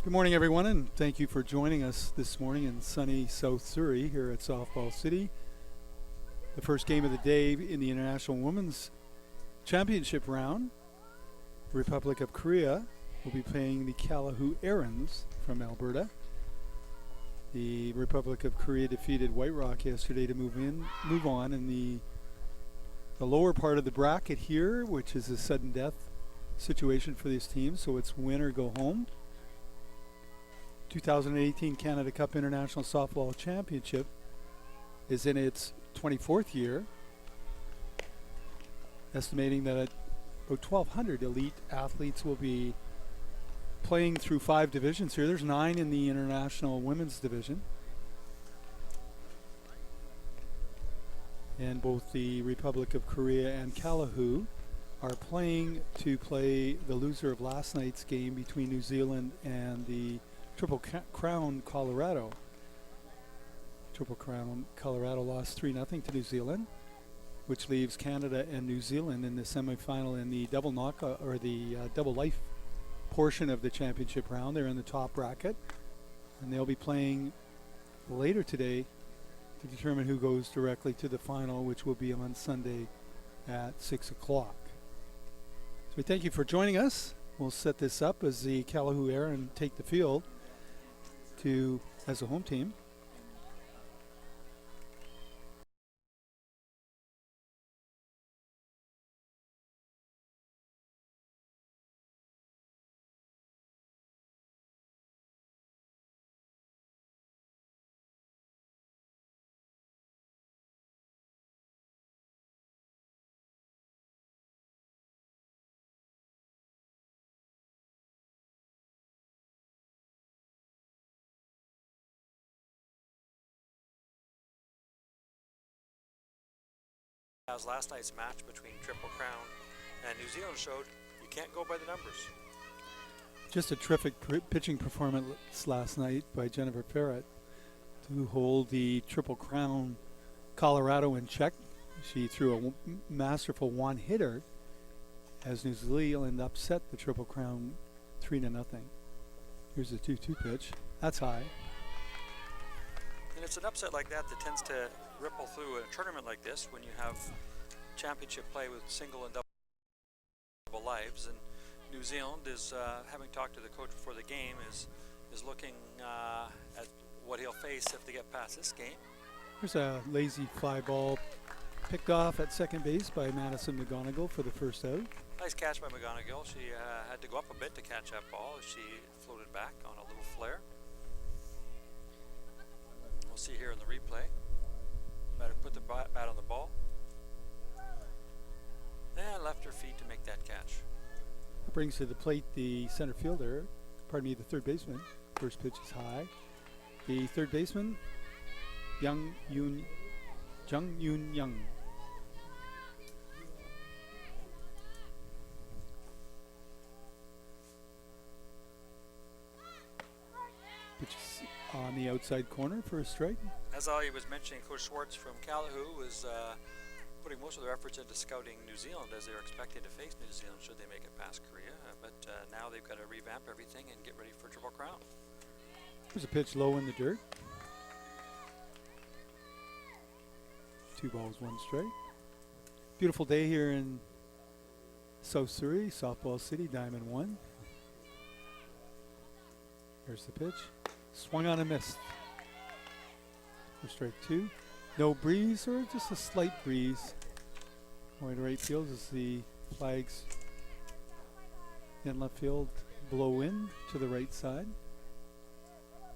Good morning, everyone, and thank you for joining us this morning in sunny South Surrey here at Softball City. The first game of the day in the International Women's Championship round. The Republic of Korea will be playing the Calahoo Erins from Alberta. The Republic of Korea defeated White Rock yesterday to move on in the lower part of the bracket here, which is a sudden death situation for this team, so it's win or go home. 2018 Canada Cup International Softball Championship is in its 24th year, estimating that about 1,200 elite athletes will be playing through 5 divisions here. There's 9 in the International Women's Division. And both the Republic of Korea and Calahoo are playing to play the loser of last night's game between New Zealand and the Triple Crown Colorado. Triple Crown Colorado lost 3-0 to New Zealand, which leaves Canada and New Zealand in the semifinal in the double knockout or the double life portion of the championship round. They're in the top bracket, and they'll be playing later today to determine who goes directly to the final, which will be on Sunday at 6 o'clock. So we thank you for joining us. We'll set this up as the Calahoo Erins take the field as a home team. As last night's match between Triple Crown and New Zealand showed, you can't go by the numbers. Just a terrific pitching performance last night by Jennifer Ferret to hold the Triple Crown Colorado in check. She threw a masterful one-hitter as New Zealand upset the Triple Crown 3-0. Here's the 2-2 pitch. That's high. And it's an upset like that that tends to ripple through a tournament like this when you have championship play with single and double lives. And New Zealand is, having talked to the coach before the game, is looking at what he'll face if they get past this game. There's a lazy fly ball picked off at second base by Madison McGonigal for the first out. Nice catch by McGonigal. She had to go up a bit to catch that ball as she floated back on a little flare. We'll see here in the replay. Better put the bat on the ball. And left her feet to make that catch. Brings to the plate the center fielder, the third baseman. First pitch is high. The third baseman, Jung Yoon. Pitch is on the outside corner for a strike. As I was mentioning, Coach Schwartz from Calahoo was putting most of their efforts into scouting New Zealand as they're expecting to face New Zealand should they make it past Korea. But now they've got to revamp everything and get ready for Triple Crown. There's a pitch low in the dirt. 2 balls, 1 strike. Beautiful day here in South Surrey, Softball City, Diamond 1. Here's the pitch. Swung on and missed. For strike 2. No breeze, or just a slight breeze. Going to right field as the flags in left field blow in to the right side.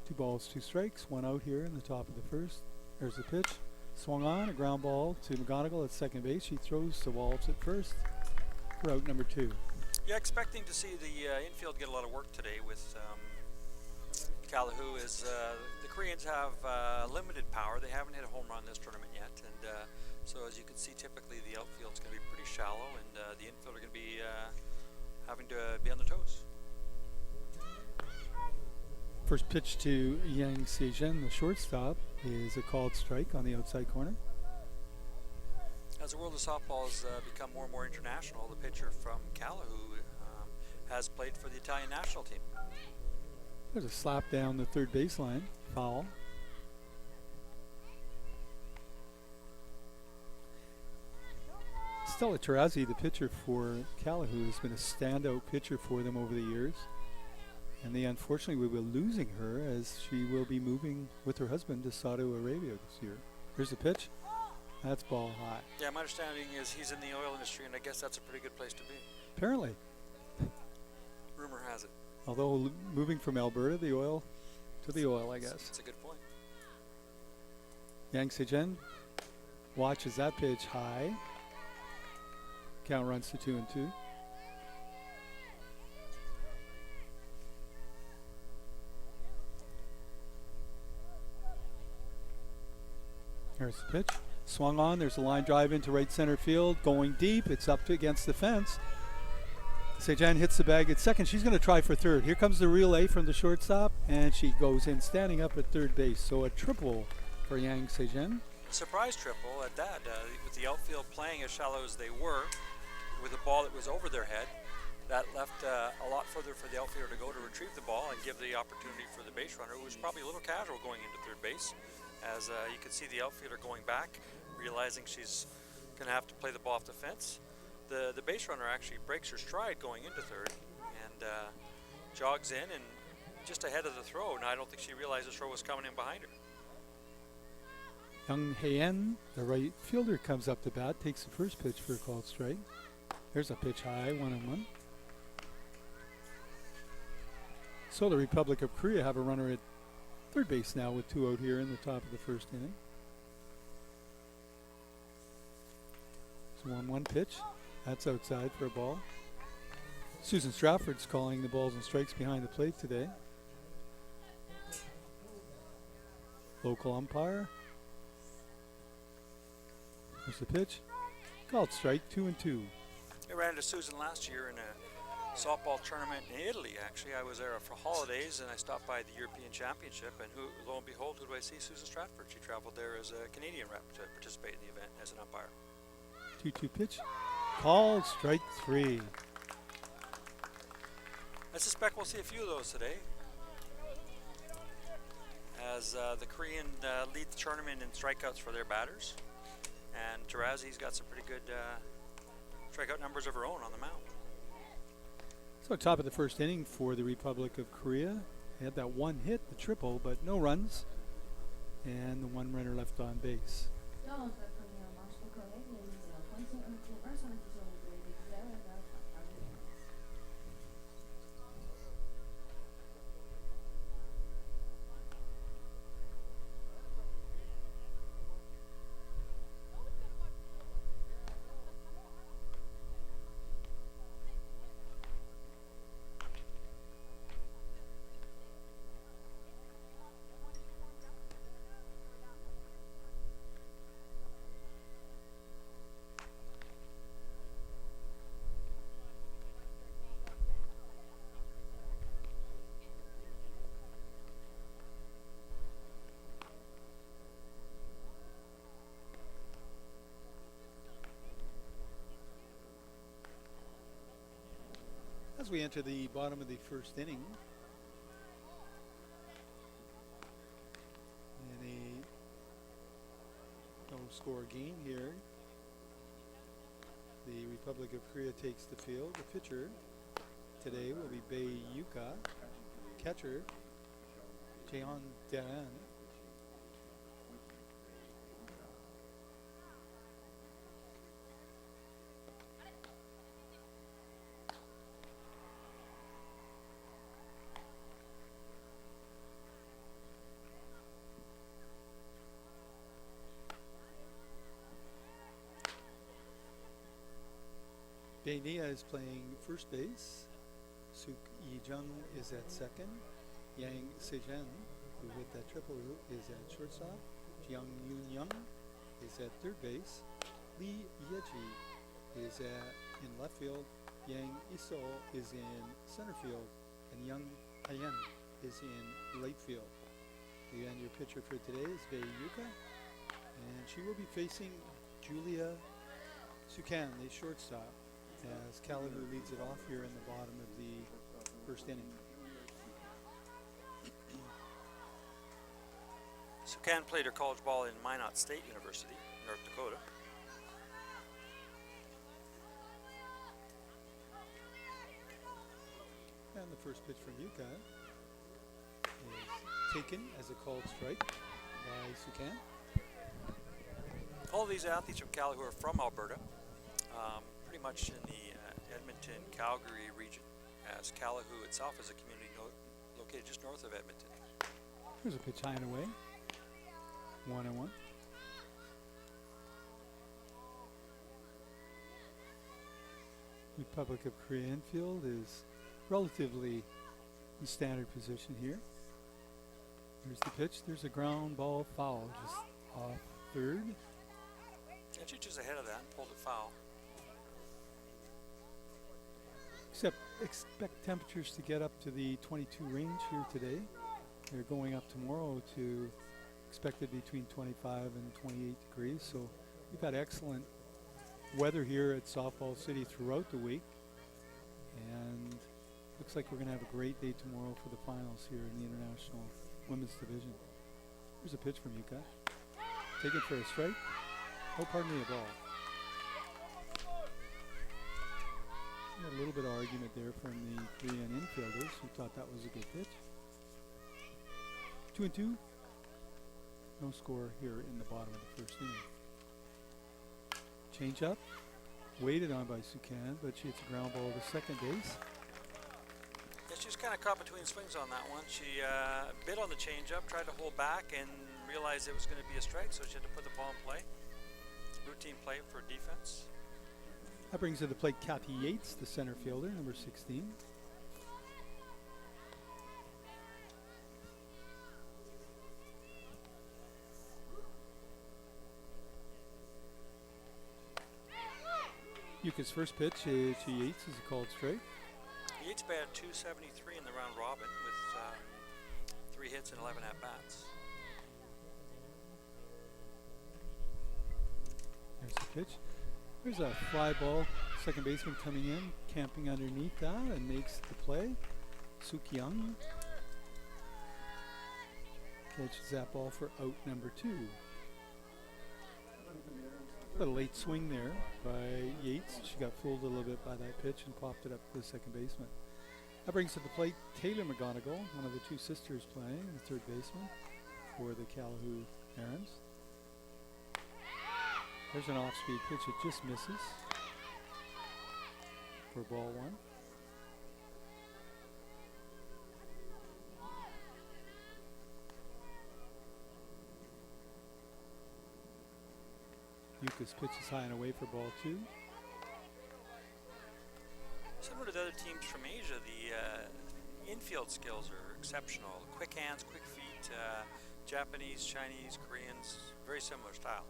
2 balls, 2 strikes. 1 out here in the top of the first. There's the pitch. Swung on, a ground ball to McGonigal at second base. She throws to Walz at first for out number 2. Yeah, expecting to see the infield get a lot of work today with Calahoo. The Koreans have limited power. They haven't hit a home run this tournament yet, and so as you can see, typically the outfield's going to be pretty shallow, and the infield are going to be having to be on their toes. First pitch to Yang Sejin, the shortstop, is a called strike on the outside corner. As the world of softball has become more and more international, the pitcher from Calahoo has played for the Italian national team. There's a slap down the third baseline. Foul. Stella Tarazzi, the pitcher for Calahoo, has been a standout pitcher for them over the years. And they unfortunately will be losing her as she will be moving with her husband to Saudi Arabia this year. Here's the pitch. That's ball high. Yeah, my understanding is he's in the oil industry, and I guess that's a pretty good place to be. Apparently. Rumor has it. Although moving from Alberta, the oil, to the oil, I guess. That's a good point. Yang Sejin watches that pitch high. Count runs to 2-2. Here's the pitch. Swung on. There's a line drive into right center field. Going deep. It's up against the fence. Sejan hits the bag at second. She's going to try for third. Here comes the relay from the shortstop, and she goes in standing up at third base. So a triple for Yang Sejan. Surprise triple at that, with the outfield playing as shallow as they were, with a ball that was over their head. That left a lot further for the outfielder to go to retrieve the ball and give the opportunity for the base runner, who was probably a little casual going into third base, as you could see the outfielder going back, realizing she's going to have to play the ball off the fence. The base runner actually breaks her stride going into third and jogs in and just ahead of the throw. Now I don't think she realized the throw was coming in behind her. Jung Haen, the right fielder, comes up to bat, takes the first pitch for a called strike. There's a pitch high, 1-1. So the Republic of Korea have a runner at third base now with 2 out here in the top of the first inning. It's a 1-1 pitch. That's outside for a ball. Susan Stratford's calling the balls and strikes behind the plate today. Local umpire. There's the pitch. Called strike, 2-2. I ran into Susan last year in a softball tournament in Italy, actually. I was there for holidays, and I stopped by the European Championship, and lo and behold, who do I see? Susan Stratford. She traveled there as a Canadian rep to participate in the event as an umpire. 2-2 pitch. Called strike 3. I suspect we'll see a few of those today, as the Korean lead the tournament in strikeouts for their batters, and Tarazzi's got some pretty good strikeout numbers of her own on the mound. So top of the first inning for the Republic of Korea. They had that one hit, the triple, but no runs, and the one runner left on base. As we enter the bottom of the first inning, in a no-score game here, the Republic of Korea takes the field. The pitcher today will be Bae Yuka, catcher Jeong. Bae Nia is playing first base. Suk Yi-jung is at second. Yang Sejan, who hit that triple, is at shortstop. Jeong Yoon-young is at third base. Lee Yeji is in left field. Yang Iso is in center field. And Young Hayen is in right field. And your pitcher for today is Bae Yuka. And she will be facing Julia Suchan, the shortstop, as Calahoo leads it off here in the bottom of the first inning. Suchan played her college ball in Minot State University, North Dakota. And the first pitch from Yuka is taken as a called strike by Suchan. All these athletes from Calahoo are from Alberta, pretty much in the Edmonton, Calgary region, as Calahoo itself is a community located just north of Edmonton. Here's a pitch high and away. 1-1. Republic of Korea infield is relatively in standard position here. Here's the pitch. There's a ground ball foul just off third. And she was ahead of that and pulled it foul. Expect temperatures to get up to the 22 range here today. They're going up tomorrow to expected between 25 and 28 degrees. So we've had excellent weather here at Softball City throughout the week. And looks like we're going to have a great day tomorrow for the finals here in the International Women's Division. Here's a pitch from Yuka. Take it for a strike. Oh, pardon me, a ball. We had a little bit of argument there from the Korean infielders who thought that was a good pitch. 2-2. No score here in the bottom of the first inning. Change up. Waited on by Suchan, but she hits a ground ball to second base. Yeah, she's kind of caught between swings on that one. She bit on the changeup, tried to hold back, and realized it was going to be a strike, so she had to put the ball in play. Routine play for defense. That brings to the plate Kathy Yeats, the center fielder, number 16. Yuka's first pitch to Yeats is a called strike. Yeats batted .273 in the round robin with 3 hits and 11 at-bats. There's the pitch. There's a fly ball. Second baseman coming in, camping underneath that, and makes the play. Jung catches that ball for out number 2. A late swing there by Yeats. She got fooled a little bit by that pitch and popped it up to the second baseman. That brings to the plate Taylor McGonigal, one of the 2 sisters playing, the third baseman for the Calahoo Erins. There's an off-speed pitch. It just misses for ball 1. Yuka's pitch is high and away for ball 2. Similar to the other teams from Asia, the infield skills are exceptional. Quick hands, quick feet, Japanese, Chinese, Koreans, very similar style.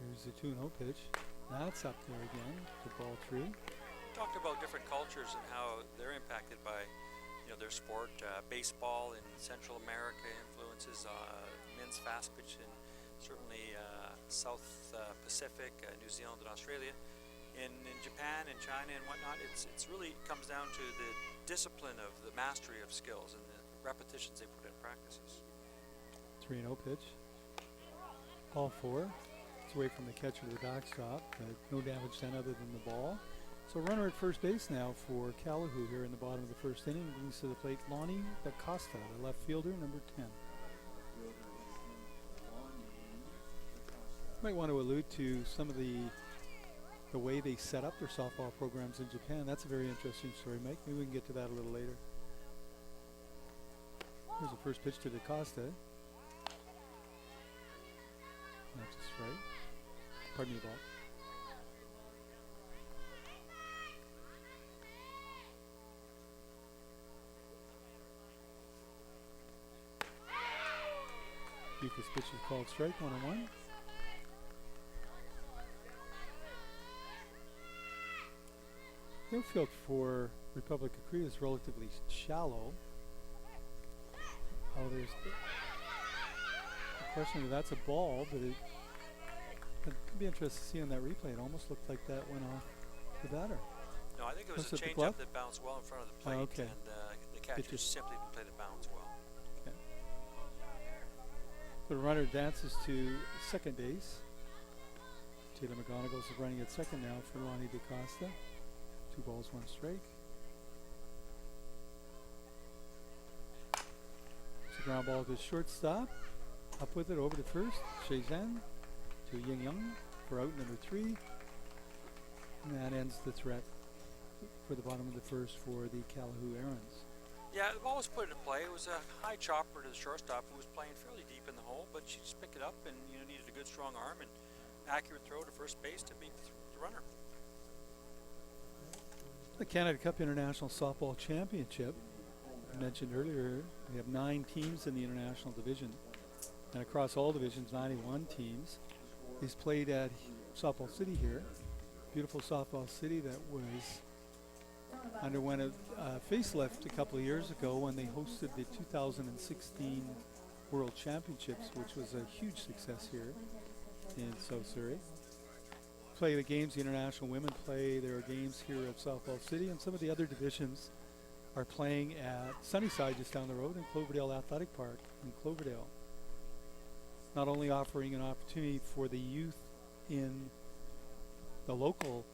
Here's the 2-0 pitch. That's up there again to ball 3. Talked about different cultures and how they're impacted by their sport. Baseball in Central America influences men's fast pitch in certainly South Pacific, New Zealand and Australia. In Japan and China and whatnot, it's really comes down to the discipline of the mastery of skills and the repetitions they put in practices. 3-0 pitch. Ball 4. It's away from the catcher to the backstop, but no damage done other than the ball. So runner at first base now for Calahoo here in the bottom of the first inning. Brings to the plate Lonnie Costa, the left fielder, number 10. Might want to allude to some of the way they set up their softball programs in Japan. That's a very interesting story, Mike. Maybe we can get to that a little later. Here's the first pitch to Costa. That's a strike. Pardon me, ball. Yuka's pitch is called strike, 1-1. The outfield for Republic of Korea is relatively shallow. Oh, there's the question if that's a ball, but it could be interesting to see on that replay. It almost looked like that went off the batter. No, I think it was Was a it the change glove? up that bounced well in front of the plate, okay. and the catcher Pitcher. simply didn't play the bounce well. Okay. The runner advances to second base. Taylor McGonigal is running at second now for Lonnie Costa. 2 balls, 1 strike. It's a ground ball to shortstop. Up with it over to first. Jang to Jung for out number 3. And that ends the threat for the bottom of the first for the Calahoo Erins. Yeah, the ball was put into play. It was a high chopper to the shortstop who was playing fairly deep in the hole, but she just picked it up and needed a good strong arm and accurate throw to first base to beat the runner. The Canada Cup International Softball Championship. I mentioned earlier, we have 9 teams in the international division. And across all divisions, 91 teams. He's played at Softball City here. Beautiful softball city that underwent a facelift a couple of years ago when they hosted the 2016 World Championships, which was a huge success here in South Surrey. Play the games, the international women play their games here at Softball City, and some of the other divisions are playing at Sunnyside just down the road in Cloverdale Athletic Park in Cloverdale. Not only offering an opportunity for the youth in the local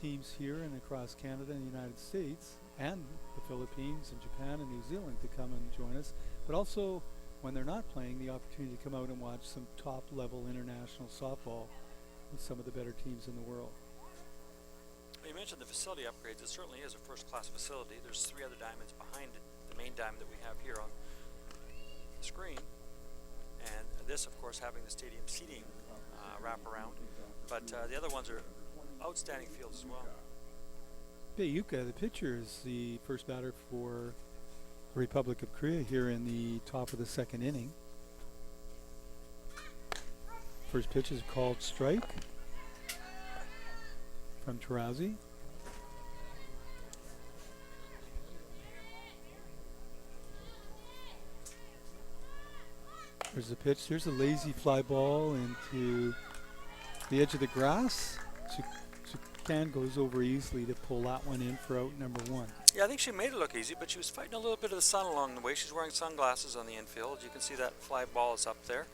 teams here and across Canada and the United States and the Philippines and Japan and New Zealand to come and join us, but also when they're not playing, the opportunity to come out and watch some top level international softball with some of the better teams in the world. Well, you mentioned the facility upgrades. It certainly is a first class facility. There's 3 other diamonds behind it, the main diamond that we have here on the screen. And this, of course, having the stadium seating wraparound. But the other ones are outstanding fields as well. Yuka, the pitcher, is the first batter for the Republic of Korea here in the top of the 2nd inning. First pitch is called strike from Tarazi. There's the pitch. There's a lazy fly ball into the edge of the grass. Suchan goes over easily to pull that one in for out number 1. Yeah, I think she made it look easy, but she was fighting a little bit of the sun along the way. She's wearing sunglasses on the infield. You can see that fly ball is up there,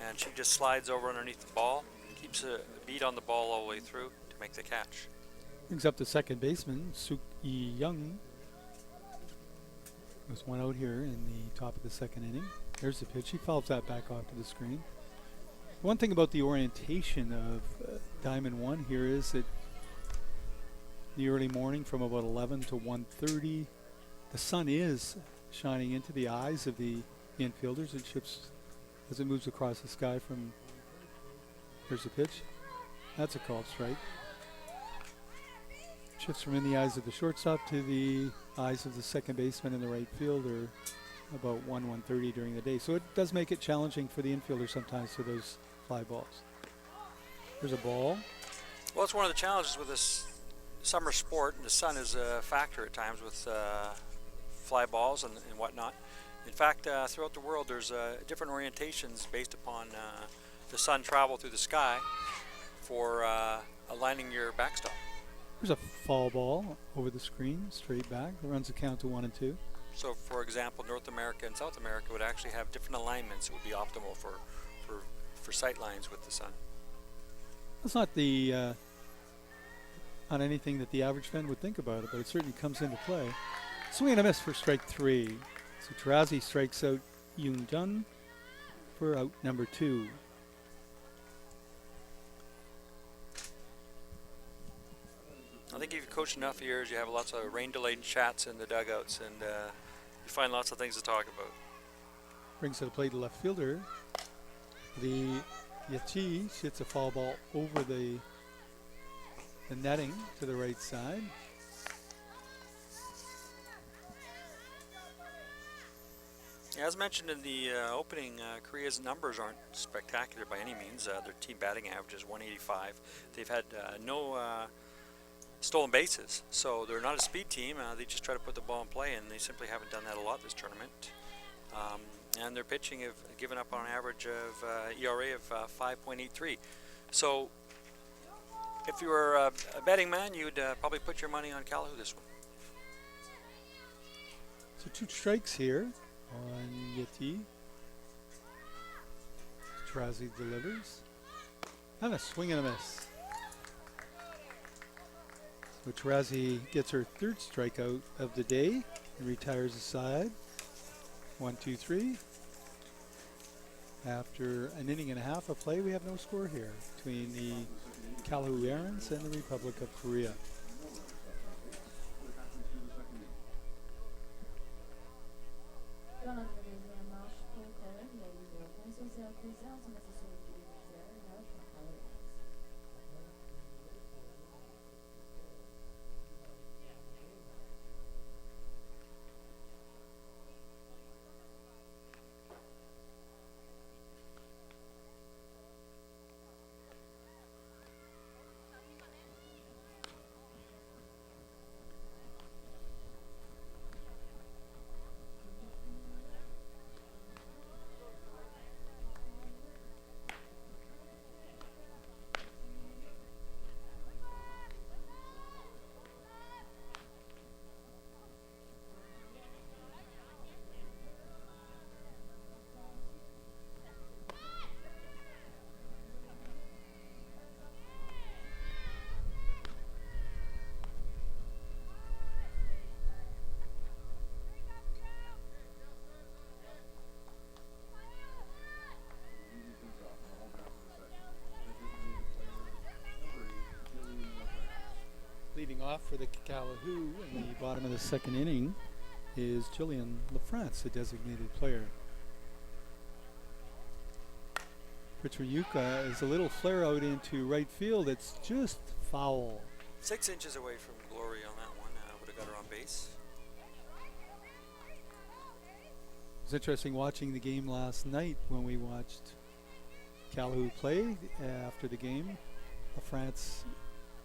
and she just slides over underneath the ball, keeps a beat on the ball all the way through to make the catch. Brings up the second baseman, Jung. There's one out here in the top of the 2nd inning. There's the pitch. He follows that back off to the screen. One thing about the orientation of Diamond 1 here is that the early morning from about 11 to 1:30, the sun is shining into the eyes of the infielders. It shifts as it moves across the sky from, here's the pitch. That's a called strike. Shifts from in the eyes of the shortstop to the eyes of the second baseman in the right fielder about 1:30 during the day. So it does make it challenging for the infielder sometimes for those fly balls. There's a ball. Well, it's one of the challenges with this summer sport, and the sun is a factor at times with fly balls and whatnot. In fact, throughout the world, there's different orientations based upon the sun travel through the sky for aligning your backstop. There's a foul ball over the screen, straight back. It runs the count to 1 and 2. So, for example, North America and South America would actually have different alignments. It would be optimal for sight lines with the sun. That's not the not anything that the average fan would think about it, but it certainly comes into play. Swing and a miss for strike 3. So Tarazi strikes out Jung for out number 2. I think if you coach enough years, you have lots of rain-delayed chats in the dugouts, and you find lots of things to talk about. Brings to the plate the left fielder. The Yeats hits a foul ball over the netting to the right side. As mentioned in the opening, Korea's numbers aren't spectacular by any means. Their team batting average is 185. They've had no stolen bases, so they're not a speed team. They just try to put the ball in play, and they simply haven't done that a lot this tournament. And their pitching have given up on an average of ERA of 5.83. So If you were a betting man, you'd probably put your money on Calahoo this one. So 2 strikes here on Yeti. Tarazi delivers. And a swing and a miss. So Tarazi gets her 3rd strikeout of the day and retires aside. 1, 2, 3. After an inning and a half of play, we have no score here between the Calahoo Erins and the Republic of Korea. Leading off for the Calahoo in the bottom of the 2nd inning is LaFrance, the designated player. Pitch for Yuka is a little flare out into right field. It's just foul. 6 inches away from glory on that one. Would have got her on base. It was interesting watching the game last night when we watched Calahoo play after the game. LaFrance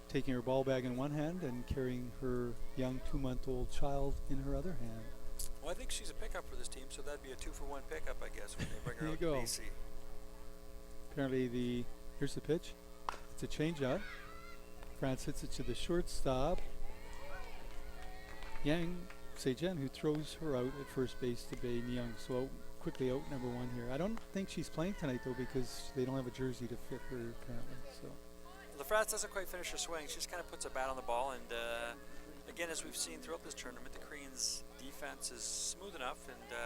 taking her ball bag in one hand and carrying her young 2-month-old child in her other hand. Well, I think she's a pickup for this team, so that'd be a 2-for-1 pickup, I guess, when they bring her There out you to go. BC. Apparently here's the pitch. It's a changeup. France hits it to the shortstop. Jang, who throws her out at first base to Bei Myung. So quickly out number 1 here. I don't think she's playing tonight though because they don't have a jersey to fit her currently. So LaFrance doesn't quite finish her swing. She just kind of puts a bat on the ball, and again, as we've seen throughout this tournament, the Koreans' defense is smooth enough and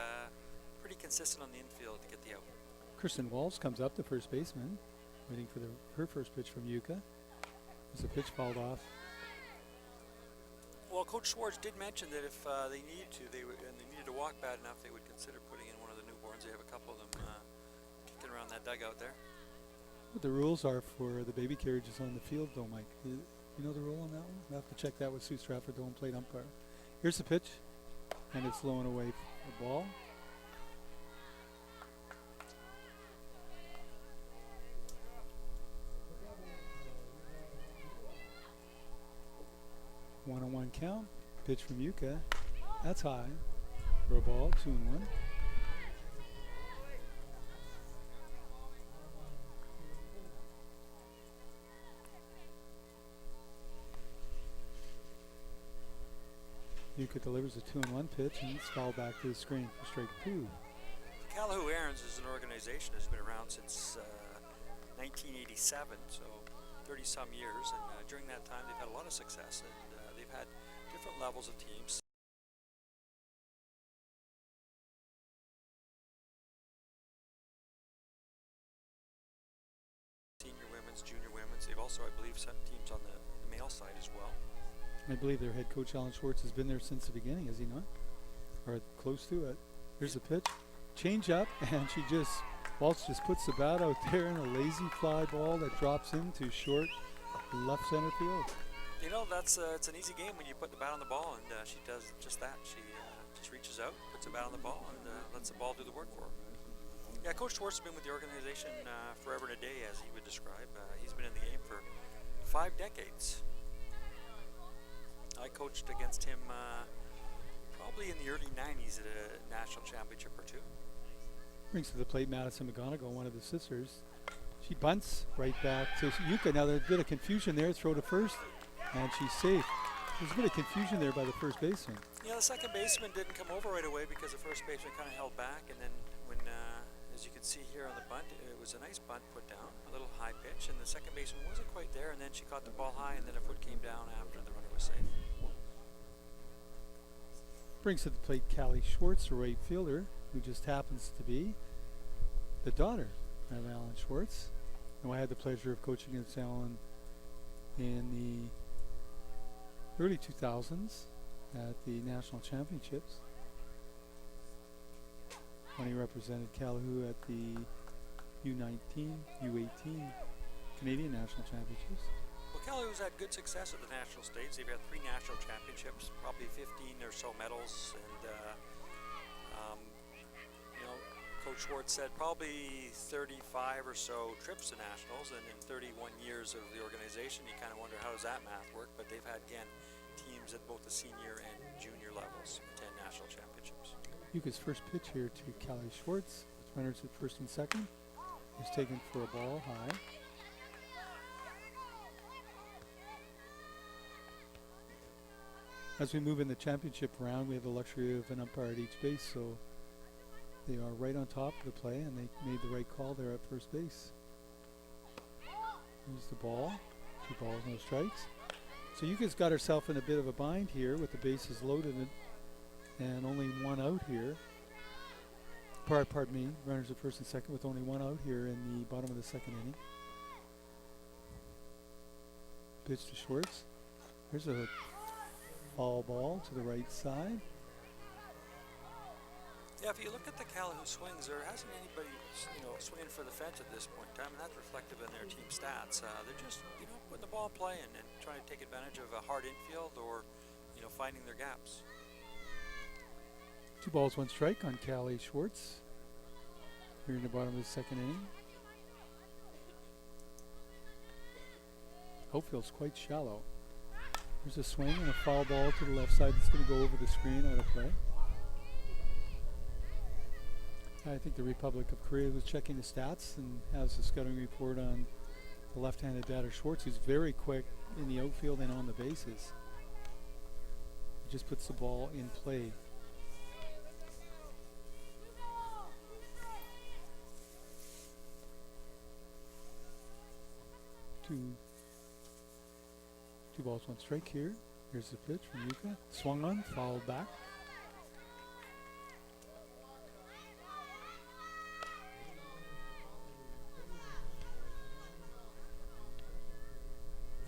pretty consistent on the infield to get the out. Kirsten Walz comes up, the first baseman, waiting for her first pitch from Yuka. As the pitch fouled off. Well, Coach Schwartz did mention that if they needed to, and they needed to walk bad enough, they would consider putting in one of the newborns. They have a couple of them kicking around that dugout there. What the rules are for the baby carriages on the field, though, Mike? You know the rule on that one? We'll have to check that with Sue Stratford, the home plate umpire. Here's the pitch, and it's low and away the ball. One-on-one count. Pitch from Yuka. That's high for a ball. 2-1. Yuka delivers a 2-1 pitch, and it's fouled back to the screen for strike 2. Calahoo Erins is an organization that's been around since 1987, so 30-some years, and during that time they've had a lot of success, and they've had different levels of teams. Senior women's, junior women's. They've also, I believe, set teams on the male side as well. I believe their head coach, Alan Schwartz, has been there since the beginning, has he not? Or close to it. Here's the pitch. Change up, and Walz just puts the bat out there in a lazy fly ball that drops into short left center field. You know, it's an easy game when you put the bat on the ball, and she does just that. She just reaches out, puts the bat on the ball, and lets the ball do the work for her. Yeah, Coach Schwartz has been with the organization forever and a day, as he would describe. He's been in the game for 5 decades. I coached against him probably in the early 90s at a national championship or 2. Brings to the plate Madison McGonigal, one of the sisters. She bunts right back to Yuka. Now there's a bit of confusion there. Throw to first, and she's safe. There's a bit of confusion there by the first baseman. Yeah, the second baseman didn't come over right away because the first baseman kind of held back, and then when, as you can see here on the bunt, it was a nice bunt put down, a little high pitch, and the second baseman wasn't quite there, and then she caught the ball high, and then a foot came down after the runner was safe. Brings to the plate Callie Schwartz, a right fielder, who just happens to be the daughter of Alan Schwartz. And I had the pleasure of coaching against Alan in the early 2000s at the National Championships when he represented Calahoo at the U19, U18 Canadian National Championships. Well, Calahoo's had good success at the national stage. They've had 3 national championships, probably 15 or so medals, and Coach Schwartz said probably 35 or so trips to nationals, and in 31 years of the organization, you kind of wonder how does that math work, but they've had, again, teams at both the senior and junior levels attend national championships. Yuka's first pitch here to Callie Schwartz, with runners at first and second. He's taken for a ball high. As we move in the championship round, we have the luxury of an umpire at each base, so they are right on top of the play, and they made the right call there at first base. Here's the ball. 2 balls, no strikes. So Yuka's got herself in a bit of a bind here with the bases loaded and only 1 out here. Pardon me, runners at first and second with only 1 out here in the bottom of the second inning. Pitch to Schwartz. Here's a foul ball to the right side. Yeah, if you look at the Calahoo swings, there hasn't anybody, swinging for the fence at this point in time, and that's reflective in their team stats. They're just, putting the ball in play and trying to take advantage of a hard infield or, finding their gaps. 2 balls, 1 strike on Callie Schwartz here in the bottom of the second inning. Outfield's quite shallow. There's a swing and a foul ball to the left side that's going to go over the screen out of play. I think the Republic of Korea was checking the stats and has a scouting report on the left-handed batter Schwartz, who's very quick in the outfield and on the bases. He just puts the ball in play. Two balls, 1 strike here. Here's the pitch from Yuka. Swung on, fouled back.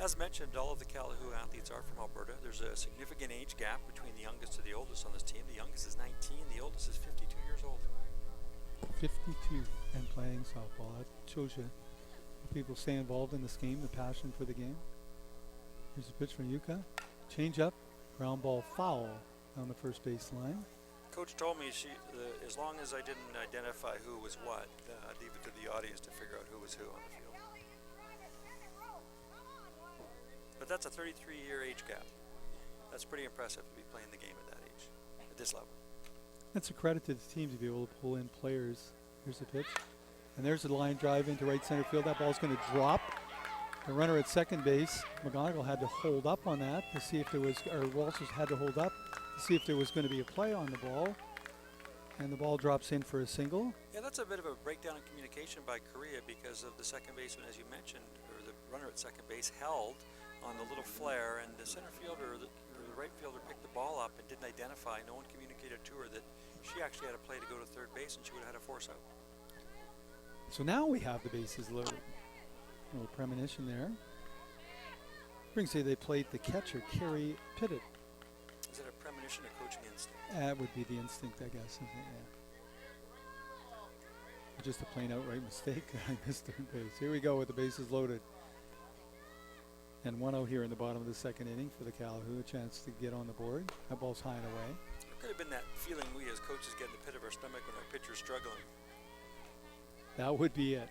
As mentioned, all of the Calahoo athletes are from Alberta. There's a significant age gap between the youngest to the oldest on this team. The youngest is 19, the oldest is 52 years old. 52 and playing softball. That shows you people stay involved in this game, the passion for the game. Here's a pitch from Yuka. Change up, ground ball foul on the first base line. Coach told me as long as I didn't identify who was what, I'd leave it to the audience to figure out who was who on the field. But that's a 33-year age gap. That's pretty impressive to be playing the game at that age, at this level. That's a credit to the team to be able to pull in players. Here's the pitch. And there's a line drive into right center field. That ball's going to drop. The runner at second base, McGonigal, had to hold up on that to see if there was, or Walz had to hold up to see if there was going to be a play on the ball. And the ball drops in for a single. Yeah, that's a bit of a breakdown in communication by Korea because of the second baseman, as you mentioned, or the runner at second base held on the little flare, and the center fielder or the right fielder picked the ball up and didn't identify. No one communicated to her that she actually had a play to go to third base and she would have had a force out. So now we have the bases loaded. A little premonition there. Brings to the plate the catcher, Carrie Pittett. Is it a premonition or coaching instinct? That would be the instinct, I guess, isn't it? Yeah. Just a plain outright mistake. I missed third base. Here we go with the bases loaded. And 1 out here in the bottom of the second inning for the Calahoo. A chance to get on the board. That ball's high and away. It could have been that feeling we as coaches get in the pit of our stomach when our pitcher's struggling. That would be it.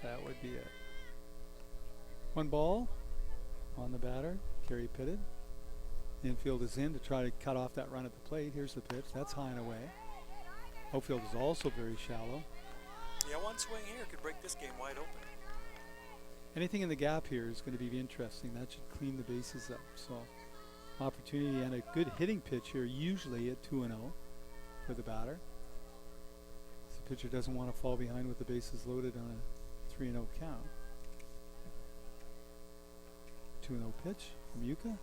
That would be it. 1 ball on the batter, Carrie Pittett. Infield is in to try to cut off that run at the plate. Here's the pitch. That's high and away. Outfield is also very shallow. Yeah, one swing here could break this game wide open. Anything in the gap here is going to be interesting. That should clean the bases up. So opportunity and a good hitting pitch here, usually at 2-0 for the batter. The pitcher doesn't want to fall behind with the bases loaded on a 3-0 count. 2-0 pitch from Yuka.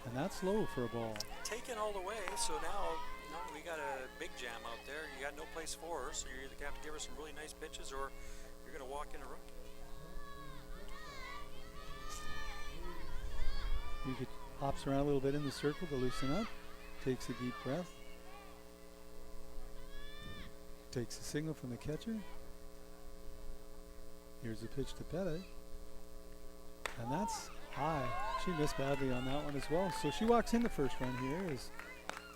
And that's low for a ball. Taken all the way, so now we got a big jam out there. You got no place for her, so you're either going to have to give her some really nice pitches or you're going to walk in a rookie. Yuka hops around a little bit in the circle to loosen up. Takes a deep breath. Takes a signal from the catcher. Here's a pitch to Pettit. And that's high. She missed badly on that one as well. So she walks in the first run here as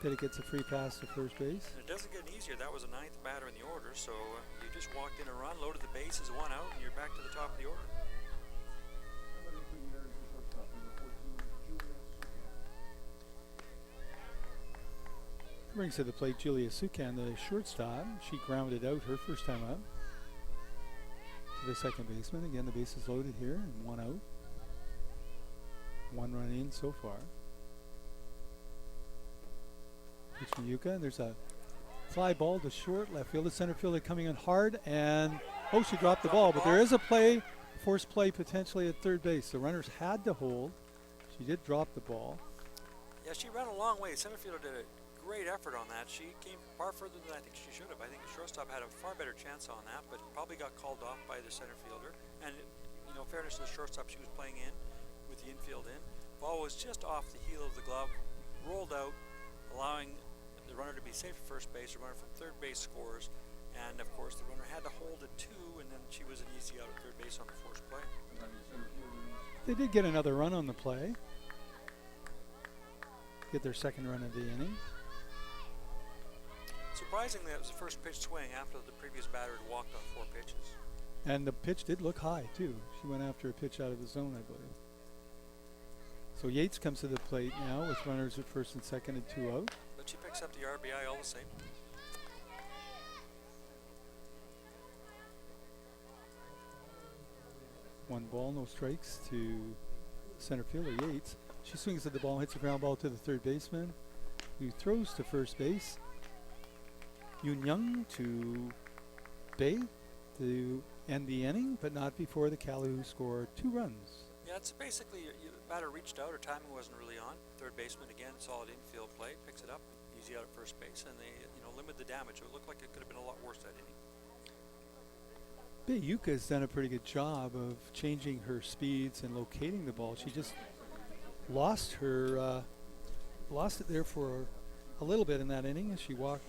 Pettit gets a free pass to first base. And it doesn't get any easier. That was the 9th batter in the order, so you just walked in a run, loaded the bases, 1 out, and you're back to the top of the order. Brings to the plate Julia Suchan, the shortstop. She grounded out her first time up to the second baseman. Again, the base is loaded here and 1 out. 1 run in so far. Pitch from Yuka, and there's a fly ball to short. Left fielder, center fielder coming in hard, and she dropped the ball. But there is a play, forced play potentially at third base. The runners had to hold. She did drop the ball. Yeah, she ran a long way. Center fielder did a great effort on that. She came far further than I think she should have. I think the shortstop had a far better chance on that, but probably got called off by the center fielder. And, you know, fairness to the shortstop, she was playing in with the infield in. Ball was just off the heel of the glove, rolled out, allowing the runner to be safe at first base. The runner from third base scores, and of course the runner had to hold at 2, and then she was an easy out at third base on the forced play. They did get another run on the play. Get their second run of the inning. Surprisingly, that was the first pitch swing after the previous batter had walked on 4 pitches. And the pitch did look high, too. She went after a pitch out of the zone, I believe. So Yeats comes to the plate now with runners at first and second and 2 out. But she picks up the RBI all the same. One ball, no strikes to center fielder Yeats. She swings at the ball, hits a ground ball to the third baseman, who throws to first base. Jung to Bay to end the inning, but not before the Calahoo score 2 runs. Yeah, it's basically the batter reached out, her timing wasn't really on. Third baseman again, solid infield play, picks it up, easy out at first base, and they limit the damage. It looked like it could have been a lot worse that inning. Yuka has done a pretty good job of changing her speeds and locating the ball. She just lost it there for a little bit in that inning as she walked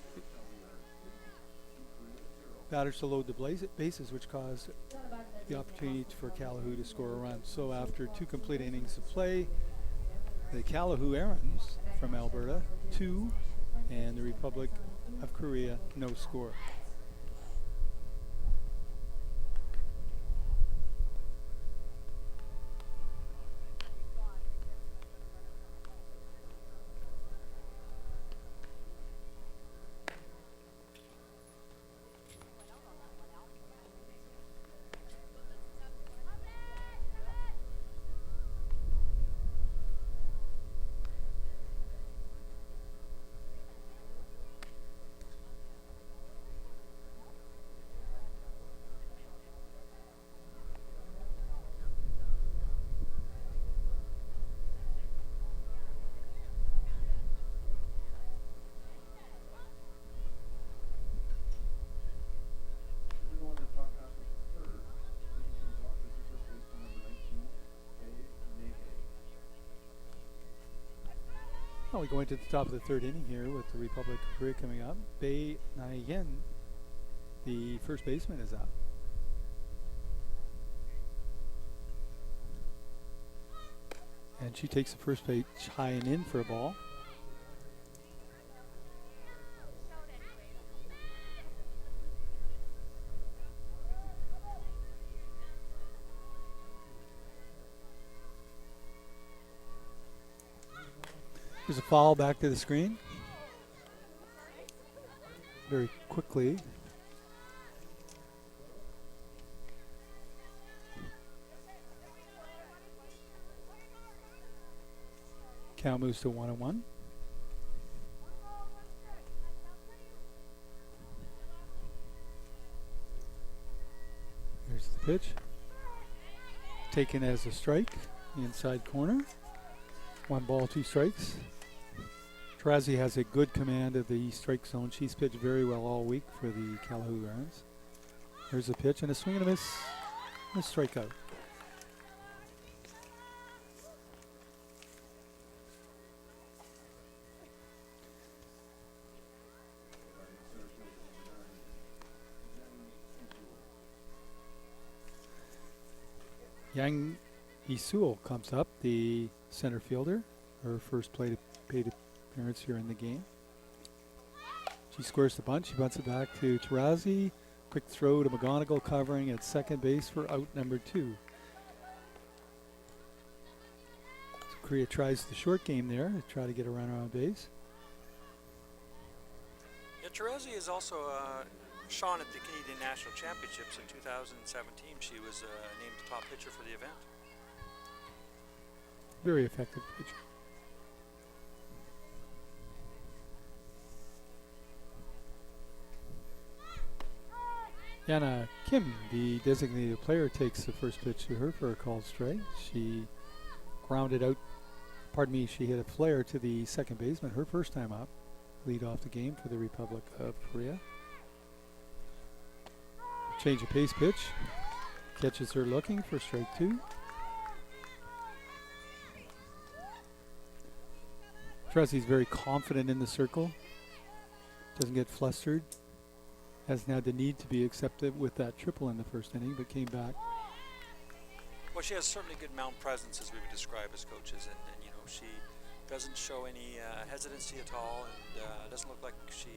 batters to load the bases, which caused the opportunity for Calahoo to score a run. So after 2 complete innings of play, the Calahoo Erins from Alberta, 2, and the Republic of Korea, no score. Well, we're going to the top of the 3rd inning here with the Republic of Korea coming up. Bae Na-yen, the first baseman, is up. And she takes the first pitch high and in for a ball. There's a foul back to the screen. Very quickly. Count moves to 1-1. Here's the pitch. Taken as a strike, inside corner. 1 ball, 2 strikes. Tarazi has a good command of the strike zone. She's pitched very well all week for the Calahoo Erins. Here's a pitch and a swing and a miss. And a strikeout. Jang comes up, the center fielder. Her first paid appearance here in the game. She squares the bunt. She bunts it back to Tarazi. Quick throw to McGonigal covering at second base for out number 2. So Korea tries the short game there to try to get a runner on base. Yeah, Tarazi is also shone at the Canadian National Championships in 2017. She was named top pitcher for the event. Very effective pitcher. Yana Kim, the designated player, takes the first pitch to her for a called strike. She grounded out, she hit a flare to the second baseman, her first time up. Lead off the game for the Republic of Korea. Change of pace pitch. Catches her looking for strike 2. Tarazi's very confident in the circle. Doesn't get flustered. Hasn't had the need to be accepted with that triple in the first inning, but came back. Well, she has certainly good mound presence, as we would describe as coaches, and you know, she doesn't show any hesitancy at all, and doesn't look like she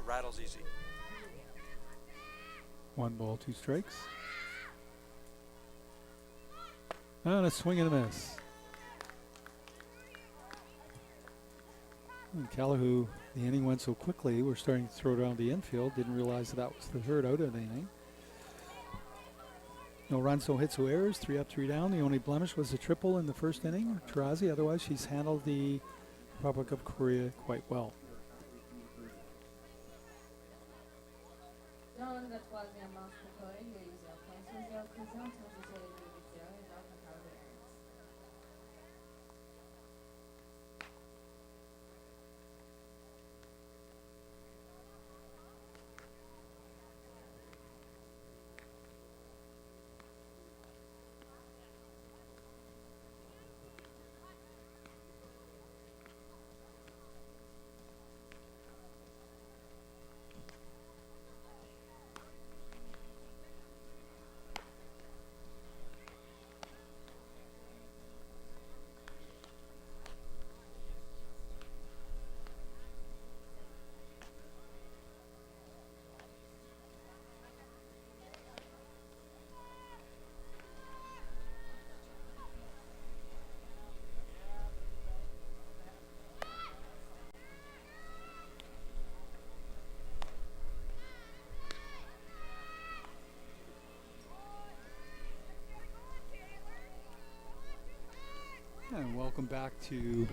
rattles easy. 1 ball, 2 strikes. And a swing and a miss. And Calahoo, the inning went so quickly, we're starting to throw it around the infield. Didn't realize that was the third out of the inning. No runs, no hits, no errors. 3 up, 3 down. The only blemish was a triple in the first inning. Tarazi, otherwise she's handled the Republic of Korea quite well. And welcome back to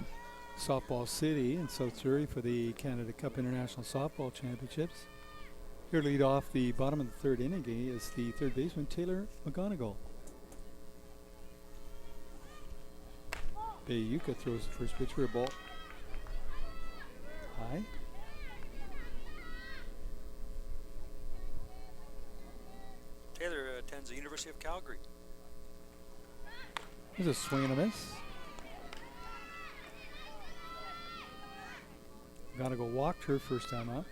Softball City in South Surrey for the Canada Cup International Softball Championships. Here to lead off the bottom of the third inning is the third baseman, Taylor McGonigal. Bayuka throws the first pitch for a ball. High. Taylor attends the University of Calgary. There's a swing and a miss. McGonigal walked her first time up.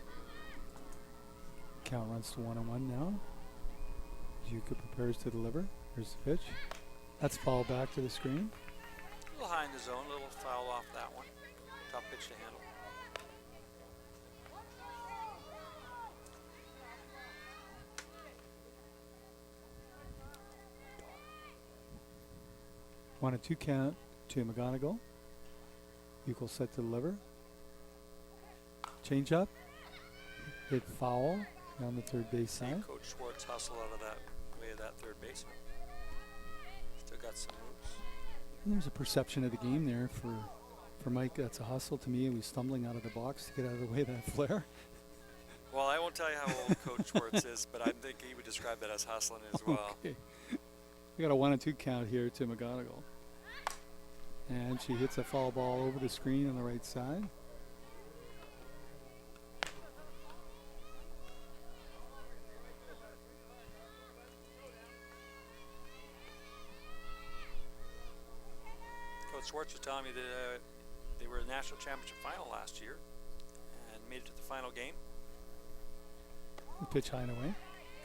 Count runs to 1-1 now. Yuka prepares to deliver. Here's the pitch. That's foul back to the screen. A little high in the zone, a little foul off that one. Tough pitch to handle. One and 2 count to McGonigal. Yuka set to deliver. Change up. Hit foul down the third base side. Coach Schwartz hustle out of that way of that third baseman. Still got some moves. And there's a perception of the game there for For Mike, that's a hustle. To me, he was stumbling out of the box to get out of the way of that flare. Well, I won't tell you how old Coach Schwartz is, but I think he would describe that as hustling as well. Okay. We got a 1-2 count here to McGonigal. And she hits a foul ball over the screen on the right side. Coach Schwartz was telling me that they were in the national championship final last year and made it to the final game. The pitch high and away.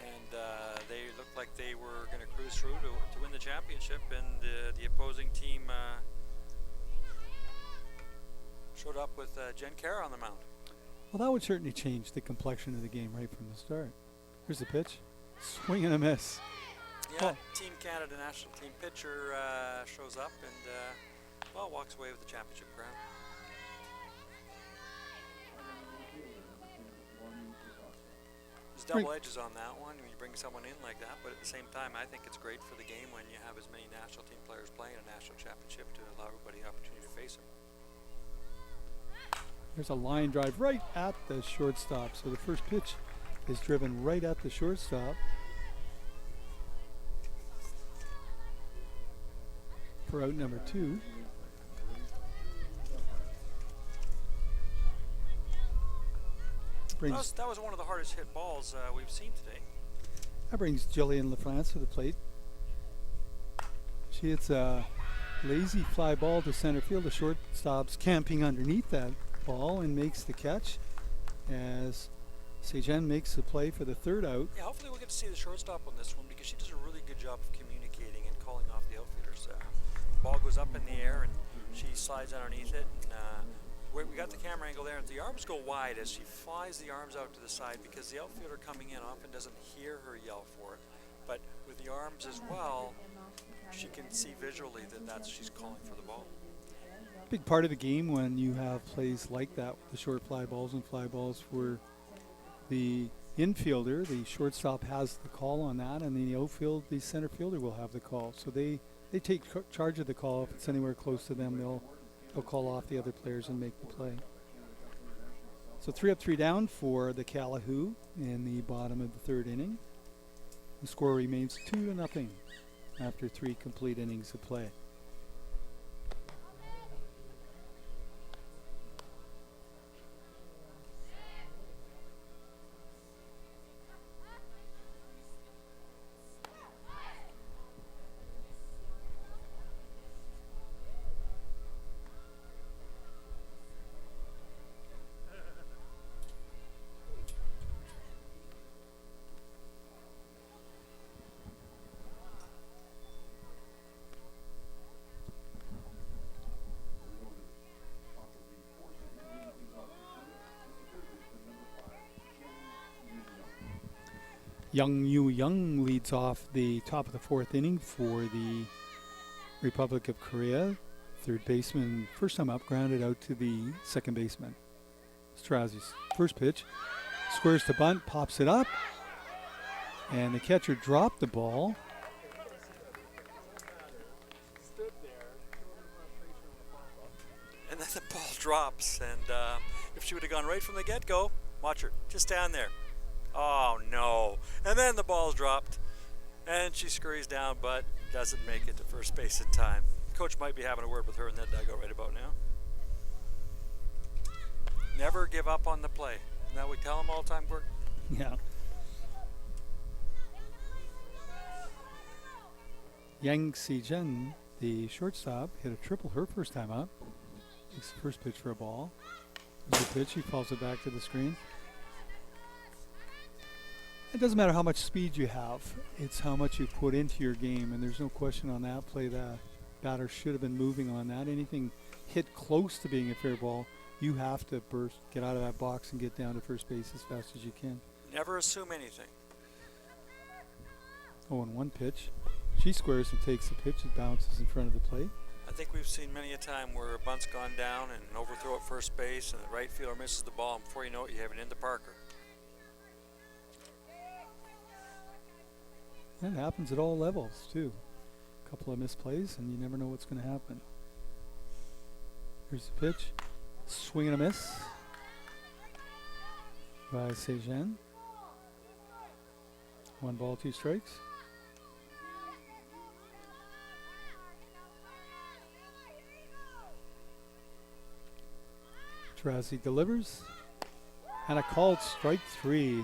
And they looked like they were going to cruise through to win the championship, and the opposing team showed up with Jen Kara on the mound. Well, that would certainly change the complexion of the game right from the start. Here's the pitch. Swing and a miss. Yeah, Team Canada national team pitcher shows up and well, walks away with the championship crown. There's double edges on that one when you bring someone in like that, but at the same time, I think it's great for the game when you have as many national team players playing a national championship to allow everybody an opportunity to face them. There's a line drive right at the shortstop. So the first pitch is driven right at the shortstop. For out number 2. That was one of the hardest hit balls we've seen today. That brings Jillian LaFrance to the plate. She hits a lazy fly ball to center field. The shortstop's camping underneath that ball and makes the catch as Suchan makes the play for the third out. Yeah, hopefully we'll get to see the shortstop on this one because she does a really good job of communicating and calling off the outfielders. The ball goes up in the air and she slides underneath it. And we got the camera angle there. The arms go wide as she flies the arms out to the side because the outfielder coming in often doesn't hear her yell for it. But with the arms as well, she can see visually that she's calling for the ball. Big part of the game when you have plays like that, the short fly balls and fly balls, where the infielder, the shortstop, has the call on that, and the outfield, the center fielder will have the call. So they take charge of the call. If it's anywhere close to them, they'll call off the other players and make the play. So 3 up, 3 down for the Calahoo in the bottom of the third inning. The score remains 2-0 after 3 complete innings of play. Jung leads off the top of the 4th inning for the Republic of Korea. Third baseman, first time up, grounded out to the second baseman. Strazi's first pitch, squares to bunt, pops it up, and the catcher dropped the ball. And then the ball drops, and if she would have gone right from the get-go, watch her, just stand there. Oh no. And then the ball's dropped and she scurries down but doesn't make it to first base in time. Coach might be having a word with her in that dugout right about now. Never give up on the play. Isn't that what we tell them all the time, Gordon? Yeah. Yang Si-jen, the shortstop, hit a triple her first time up. Takes the first pitch for a ball. There's a pitch, he falls it back to the screen. It doesn't matter how much speed you have, it's how much you put into your game, and there's no question on that play that batter should have been moving on that. Anything hit close to being a fair ball, you have to burst, get out of that box and get down to first base as fast as you can. Never assume anything. Oh, and one pitch. She squares and takes the pitch, it bounces in front of the plate. I think we've seen many a time where a bunt's gone down and an overthrow at first base and the right fielder misses the ball, and before you know it, you have it into Parker. That happens at all levels, too. A couple of misplays, and you never know what's going to happen. Here's the pitch. Swing and a miss by Suchan. 1 ball, 2 strikes. Trassi delivers. And a called strike 3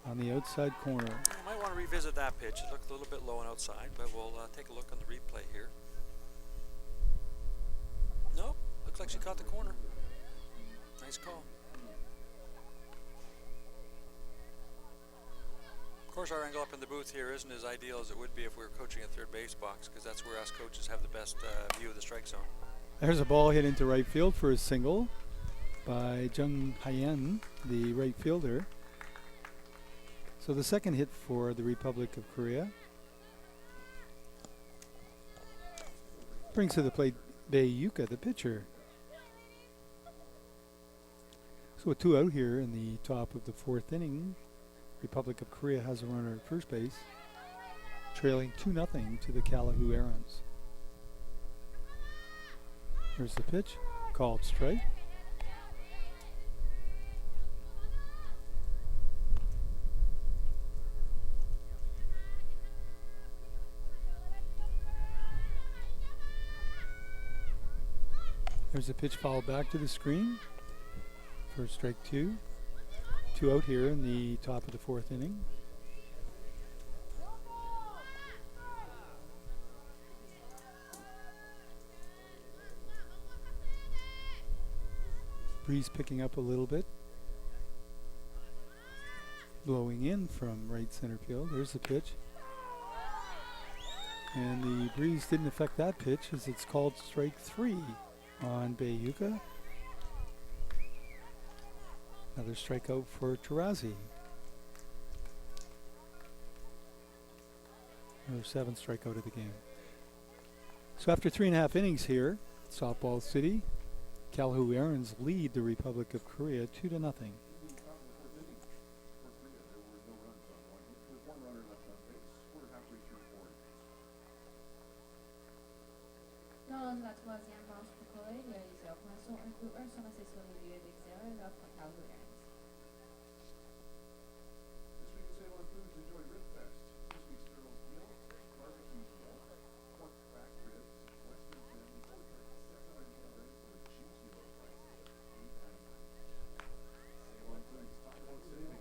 on the outside corner. You might want to revisit that pitch. It looked a little bit low and outside, but we'll take a look on the replay here. Nope, looks like she caught the corner. Nice call. Of course, our angle up in the booth here isn't as ideal as it would be if we were coaching a third base box, because that's where us coaches have the best view of the strike zone. There's a ball hit into right field for a single by Jung, the right fielder. So the second hit for the Republic of Korea. Brings to the plate Yuka, the pitcher. So with 2 out here in the top of the 4th inning, Republic of Korea has a runner at first base, trailing 2-0 to the Calahoo Erins. Here's the pitch, called strike. There's a pitch fouled back to the screen for strike 2. 2 out here in the top of the 4th inning. Breeze picking up a little bit. Blowing in from right center field. There's the pitch. And the breeze didn't affect that pitch as it's called strike 3 on Yuka. Another strikeout for Trassi. Another 7th strikeout of the game. So after 3.5 innings here, Softball City, Calahoo Erins lead the Republic of Korea 2-0. Dans la 3e manche préparée, les opérations 1-1 sont laissées sur le lieu d'extérieur pour Calahoo Erins. This week at Salem Foods, enjoy Rib Fest. This week's Turtles meal, barbecue meal, pork back ribs, Western family pork, 700 calories for a juicy low price of $8.99. Salem Foods, talk about savings.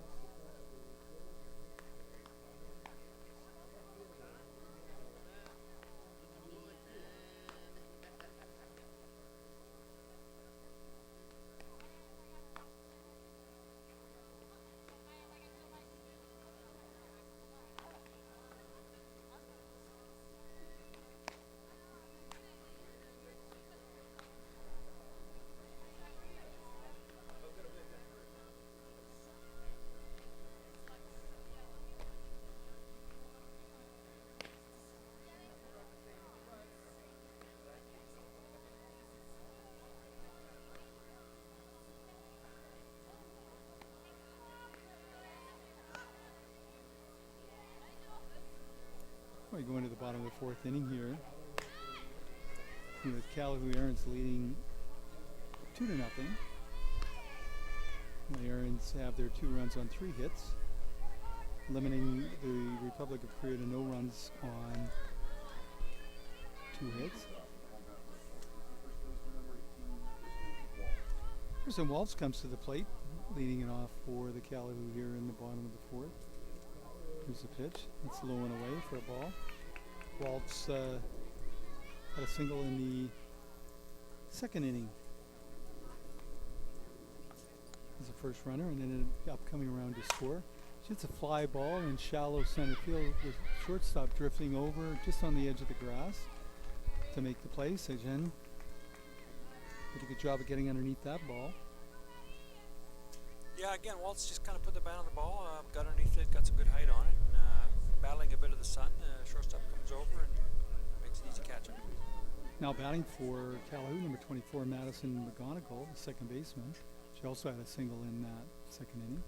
We go into the bottom of the 4th inning here. With Calahoo Erins leading 2-0. The Erins have their 2 runs on 3 hits, limiting the Republic of Korea to no runs on 2 hits. Person Walz comes to the plate, leading it off for the Calahoo here in the bottom of the 4th. Here's the pitch. It's low and away for a ball. Waltz had a single in the 2nd inning as a first runner, and then ended up coming around to score. She hits a fly ball in shallow center field with shortstop drifting over just on the edge of the grass to make the play. Suchan did a good job of getting underneath that ball. Yeah, again, Waltz just kind of put the bat on the ball, got underneath it, got some good height on it, and, battling a bit of the sun. Shortstop comes over and makes an easy catch. Now batting for Calahoo, number 24, Madison McGonigal, the second baseman. She also had a single in that 2nd inning.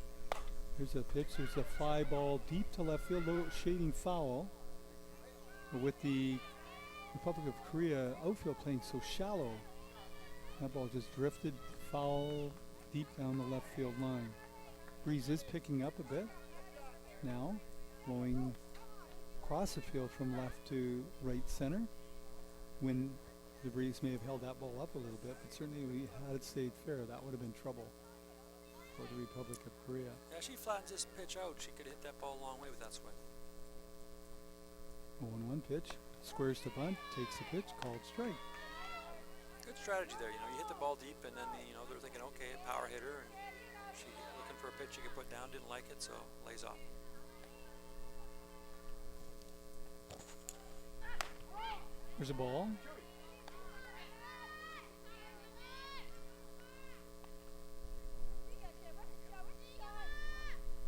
Here's a pitch. There's a fly ball deep to left field, low shading foul. But with the Republic of Korea outfield playing so shallow, That ball just drifted foul deep down the left field line. Breeze is picking up a bit now, blowing across the field from left to right center. When the breeze may have held that ball up a little bit, but certainly had it stayed fair, that would have been trouble for the Republic of Korea. Yeah, she flattens this pitch out. She could hit that ball a long way with that swing. 0-1 pitch, squares to bunt, takes the pitch, called strike. Good strategy there. You know, you hit the ball deep, and then they're thinking, okay, power hitter, and she looking for a pitch she could put down. Didn't like it, so lays off. There's a ball.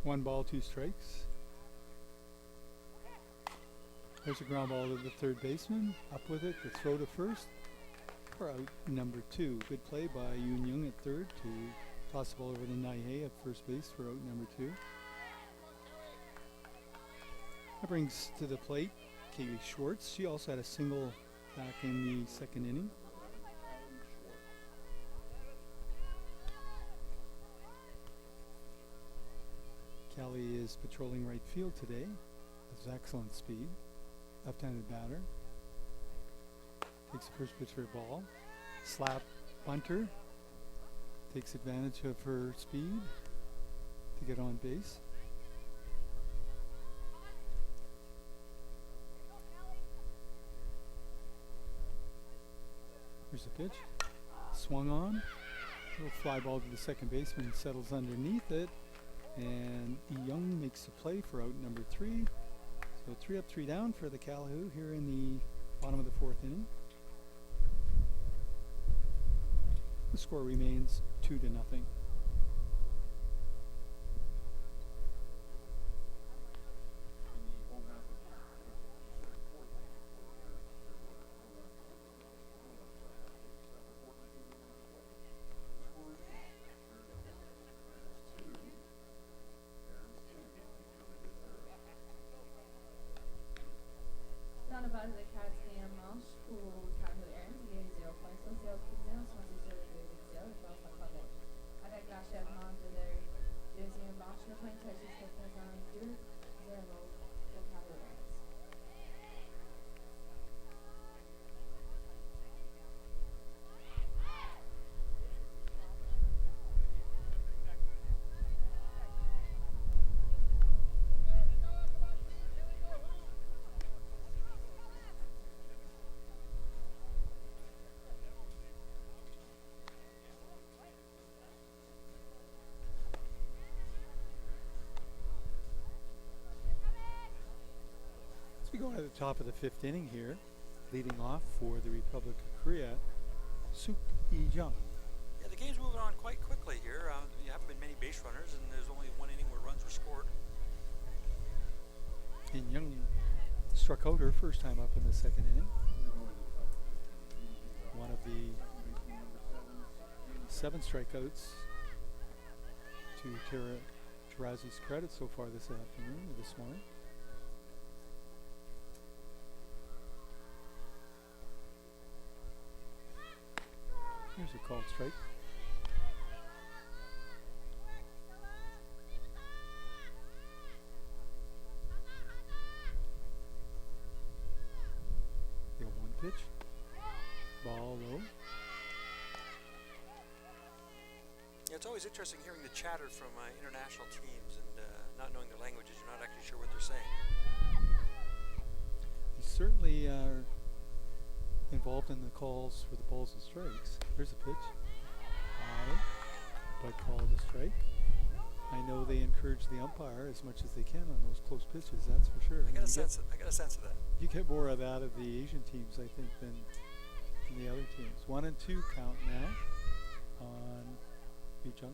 One ball, two strikes. There's a ground ball to the third baseman. Up with it, the throw to first. For out number 2. Good play by Jung at third to toss the ball over to Naihe at first base for out number 2. That brings to the plate Katie Schwartz. She also had a single back in the second inning. Callie is patrolling right field today. Has excellent speed. Left-handed batter. Takes the first pitch for a ball. Slap bunter. Takes advantage of her speed to get on base. Here's the pitch. Swung on. Little fly ball to the second baseman. Settles underneath it. And Young makes the play for out number 3. So 3 up, 3 down for the Calahoo here in the bottom of the 4th inning. The score remains 2-0. Dans le base de 4e manche pour Calahoo Erins, il y a 0 points sociaux présents sur les jeux de l'exil et dans sa faveur. Avec l'achèvement de leur deuxième manche, le point est jusqu'à présent 2-0 pour Calahoo Erins. We go to the top of the 5th inning here, leading off for the Republic of Korea, Jung. Yeah, the game's moving on quite quickly here. There haven't been many base runners, and there's only one inning where runs were scored. And Jung struck out her first time up in the 2nd inning. One of the 7 strikeouts to Tarazi's credit so far this afternoon, or this morning. Here's a called strike. The 1 pitch. Ball low. Yeah, it's always interesting hearing the chatter from international teams and not knowing their languages. You're not actually sure what they're saying. They certainly are involved in the calls for the balls and strikes. There's a pitch. High, but called a strike. I know they encourage the umpire as much as they can on those close pitches, that's for sure. I got a sense of that. You get more of that of the Asian teams, I think, than the other teams. 1 and 2 count now on Jung.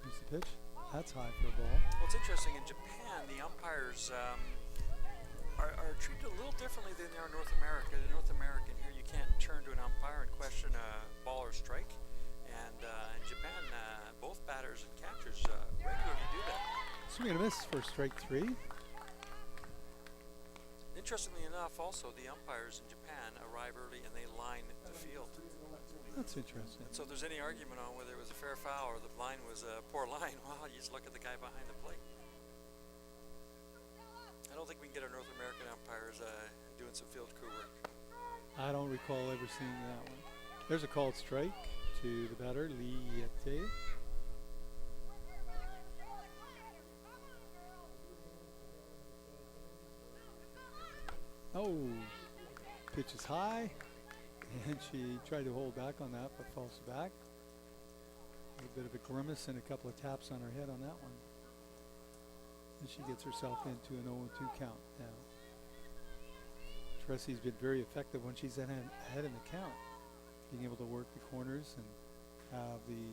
Here's the pitch. That's high for a ball. Well, it's interesting. In Japan, the umpires are treated a little differently than they are in North America. In North American here, you can't turn to an umpire and question a ball or strike. And in Japan, both batters and catchers regularly do that. Swing and a miss for strike 3. Interestingly enough, also the umpires in Japan arrive early and they line the field. That's interesting. So if there's any argument on whether it was a fair foul or the line was a poor line, well, you just look at the guy behind the plate. I don't think we can get our North American umpires doing some field crew work. I don't recall ever seeing that one. There's a called strike to the batter, Liete. Oh, pitch is high, and she tried to hold back on that, but falls back. A bit of a grimace and a couple of taps on her head on that one. And she gets herself into an 0-2 count now. Tressy's been very effective when she's ahead in the count, being able to work the corners and have the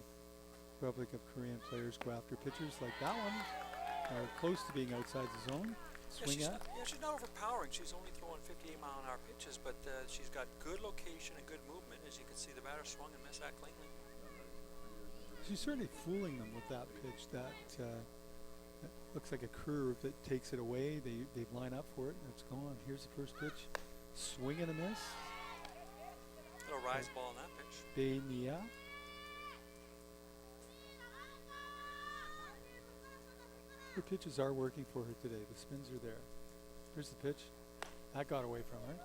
Republic of Korean players go after pitchers like that one, are close to being outside the zone. Swing at. She's not overpowering. She's only throwing 58-mile-an-hour pitches, but she's got good location and good movement. As you can see, the batter swung and missed that cleanly. She's certainly fooling them with that pitch. That looks like a curve that takes it away. They line up for it, and it's gone. Here's the first pitch. Swing and a miss. Little rise ball on that pitch. Benia. Her pitches are working for her today. The spins are there. Here's the pitch. That got away from her.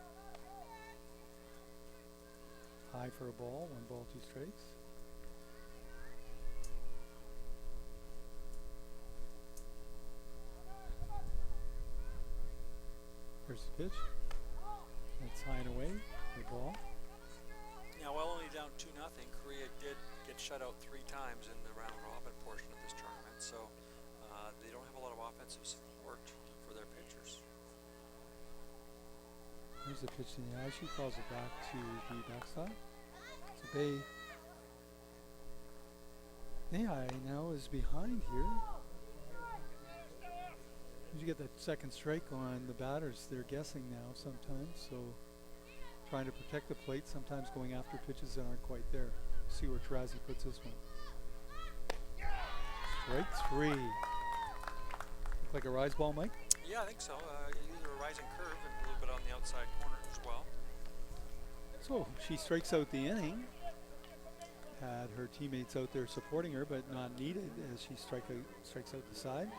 High for a ball. 1 ball, 2 strikes. Here's the pitch. That's high and away. The ball. Now, while only down 2-0, Korea did get shut out 3 times in the round robin portion of this tournament. So they don't have a lot of offensive support for their pitchers. Here's the pitch in the eye. She calls it back to the backstop. So Nehai now is behind here. You get that second strike on the batters. They're guessing now sometimes, so trying to protect the plate, sometimes going after pitches that aren't quite there. See where Tarazi puts this one. Strike 3. Look like a rise ball, Mike? Yeah, I think so. Either a rising curve and a little bit on the outside corner as well. So she strikes out the inning. Had her teammates out there supporting her, but not needed as she strikes out the side.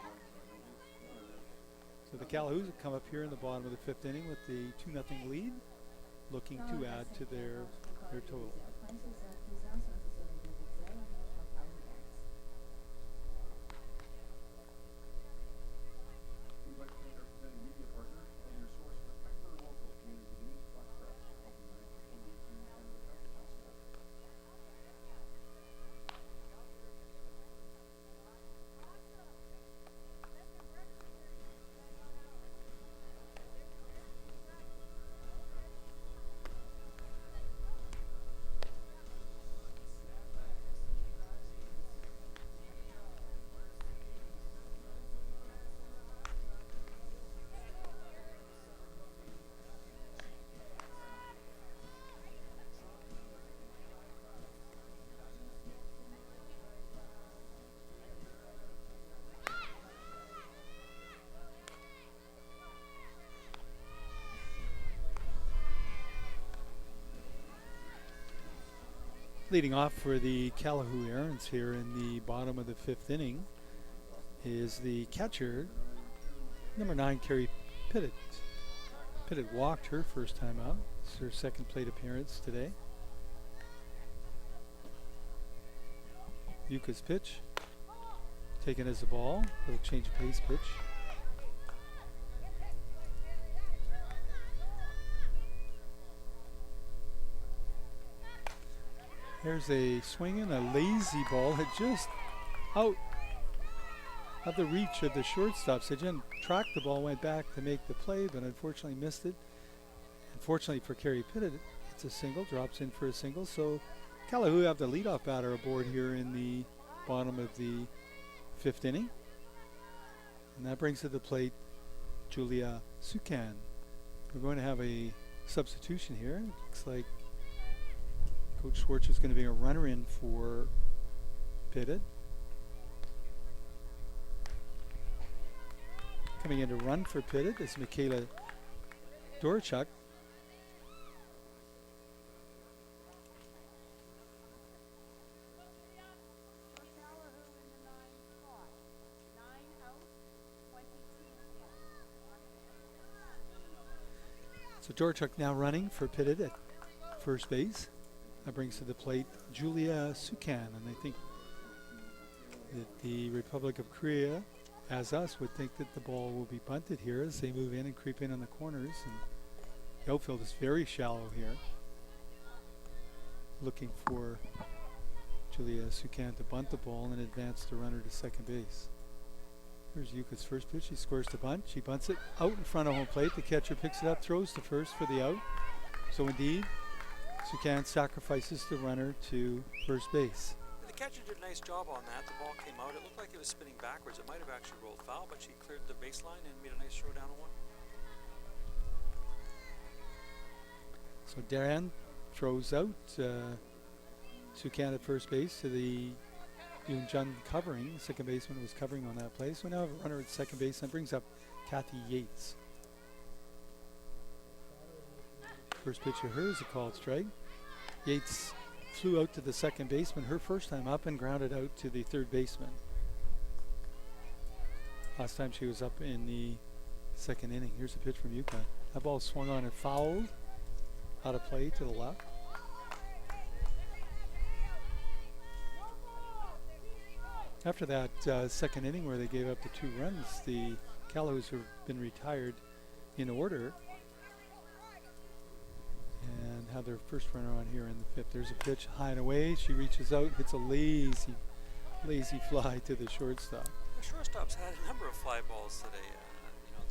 So the Calahoos have come up here in the bottom of the 5th inning with the 2-0 lead, looking to add to their total. We'd like to thank our presenting media partner and your source for hyper-local community news, Black Press, for helping make 2018 Canada Cup possible. Leading off for the Calahoo Erins here in the bottom of the 5th inning is the catcher, number 9, Carrie Pittett. Pittett walked her first time out. It's her second plate appearance today. Yuka's pitch, taken as a ball, little change of pace pitch. There's a swing and a lazy ball that just out of the reach of the shortstop. Suchan tracked the ball, went back to make the play, but unfortunately missed it. Unfortunately for Carrie Pittett, it's a single, drops in for a single. So Calahoo have the leadoff batter aboard here in the bottom of the 5th inning. And that brings to the plate Julia Suchan. We're going to have a substitution here. Looks like Coach Schwartz is going to be a runner in for Pittett. Coming in to run for Pittett is Michaela Dorchuk. So Dorchuk now running for Pitted at first base. That brings to the plate Julia Suchan, and I think that the Republic of Korea, as us, would think that the ball will be bunted here as they move in and creep in on the corners. And the outfield is very shallow here. Looking for Julia Suchan to bunt the ball and advance the runner to second base. Here's Yuka's first pitch. She scores the bunt. She bunts it out in front of home plate. The catcher picks it up, throws to first for the out. So indeed, Suchan sacrifices the runner to first base. The catcher did a nice job on that. The ball came out. It looked like it was spinning backwards. It might have actually rolled foul, but she cleared the baseline and made a nice throw down on one. So Darren throws out Suchan at first base to the Jung covering. Second baseman was covering on that play. So we now have a runner at second base. That brings up Kathy Yeats. First pitch of her is a called strike. Yeats flew out to the second baseman her first time up and grounded out to the third baseman. Last time she was up in the second inning. Here's a pitch from Yuka. That ball swung on and fouled out of play to the left. After that second inning where they gave up the 2 runs, the Calahoos have been retired in order and have their first runner on here in the 5th. There's a pitch high and away. She reaches out, hits a lazy fly to the shortstop. The shortstop's had a number of fly balls today.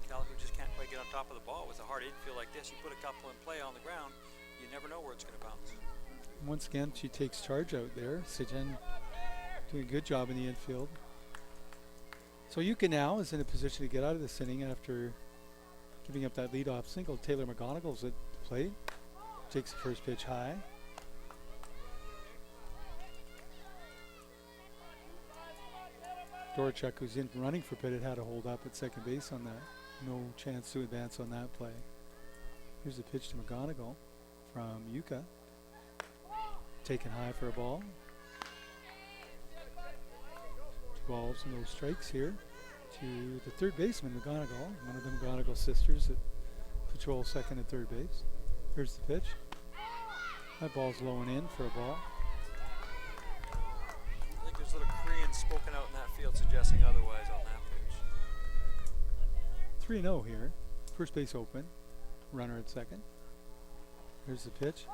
Calahoo just can't quite get on top of the ball with a hard infield like this. You put a couple in play on the ground, you never know where it's going to bounce. Once again, she takes charge out there. Suchan doing a good job in the infield. So Yuka now is in a position to get out of this inning after giving up that leadoff single. Taylor McGonigal's at the plate. Takes the first pitch high. Dorchuk, who's in running for Pitted, had to hold up at second base on that. No chance to advance on that play. Here's a pitch to McGonigal from Yuka. Taken high for a ball. 2 balls, no strikes here to the third baseman, McGonigal, one of the McGonigal sisters that patrol second and third base. Here's the pitch. That ball's low and in for a ball. I think there's a little Korean spoken out in that field suggesting otherwise on that pitch. 3-0 here. First base open. Runner at second. Here's the pitch.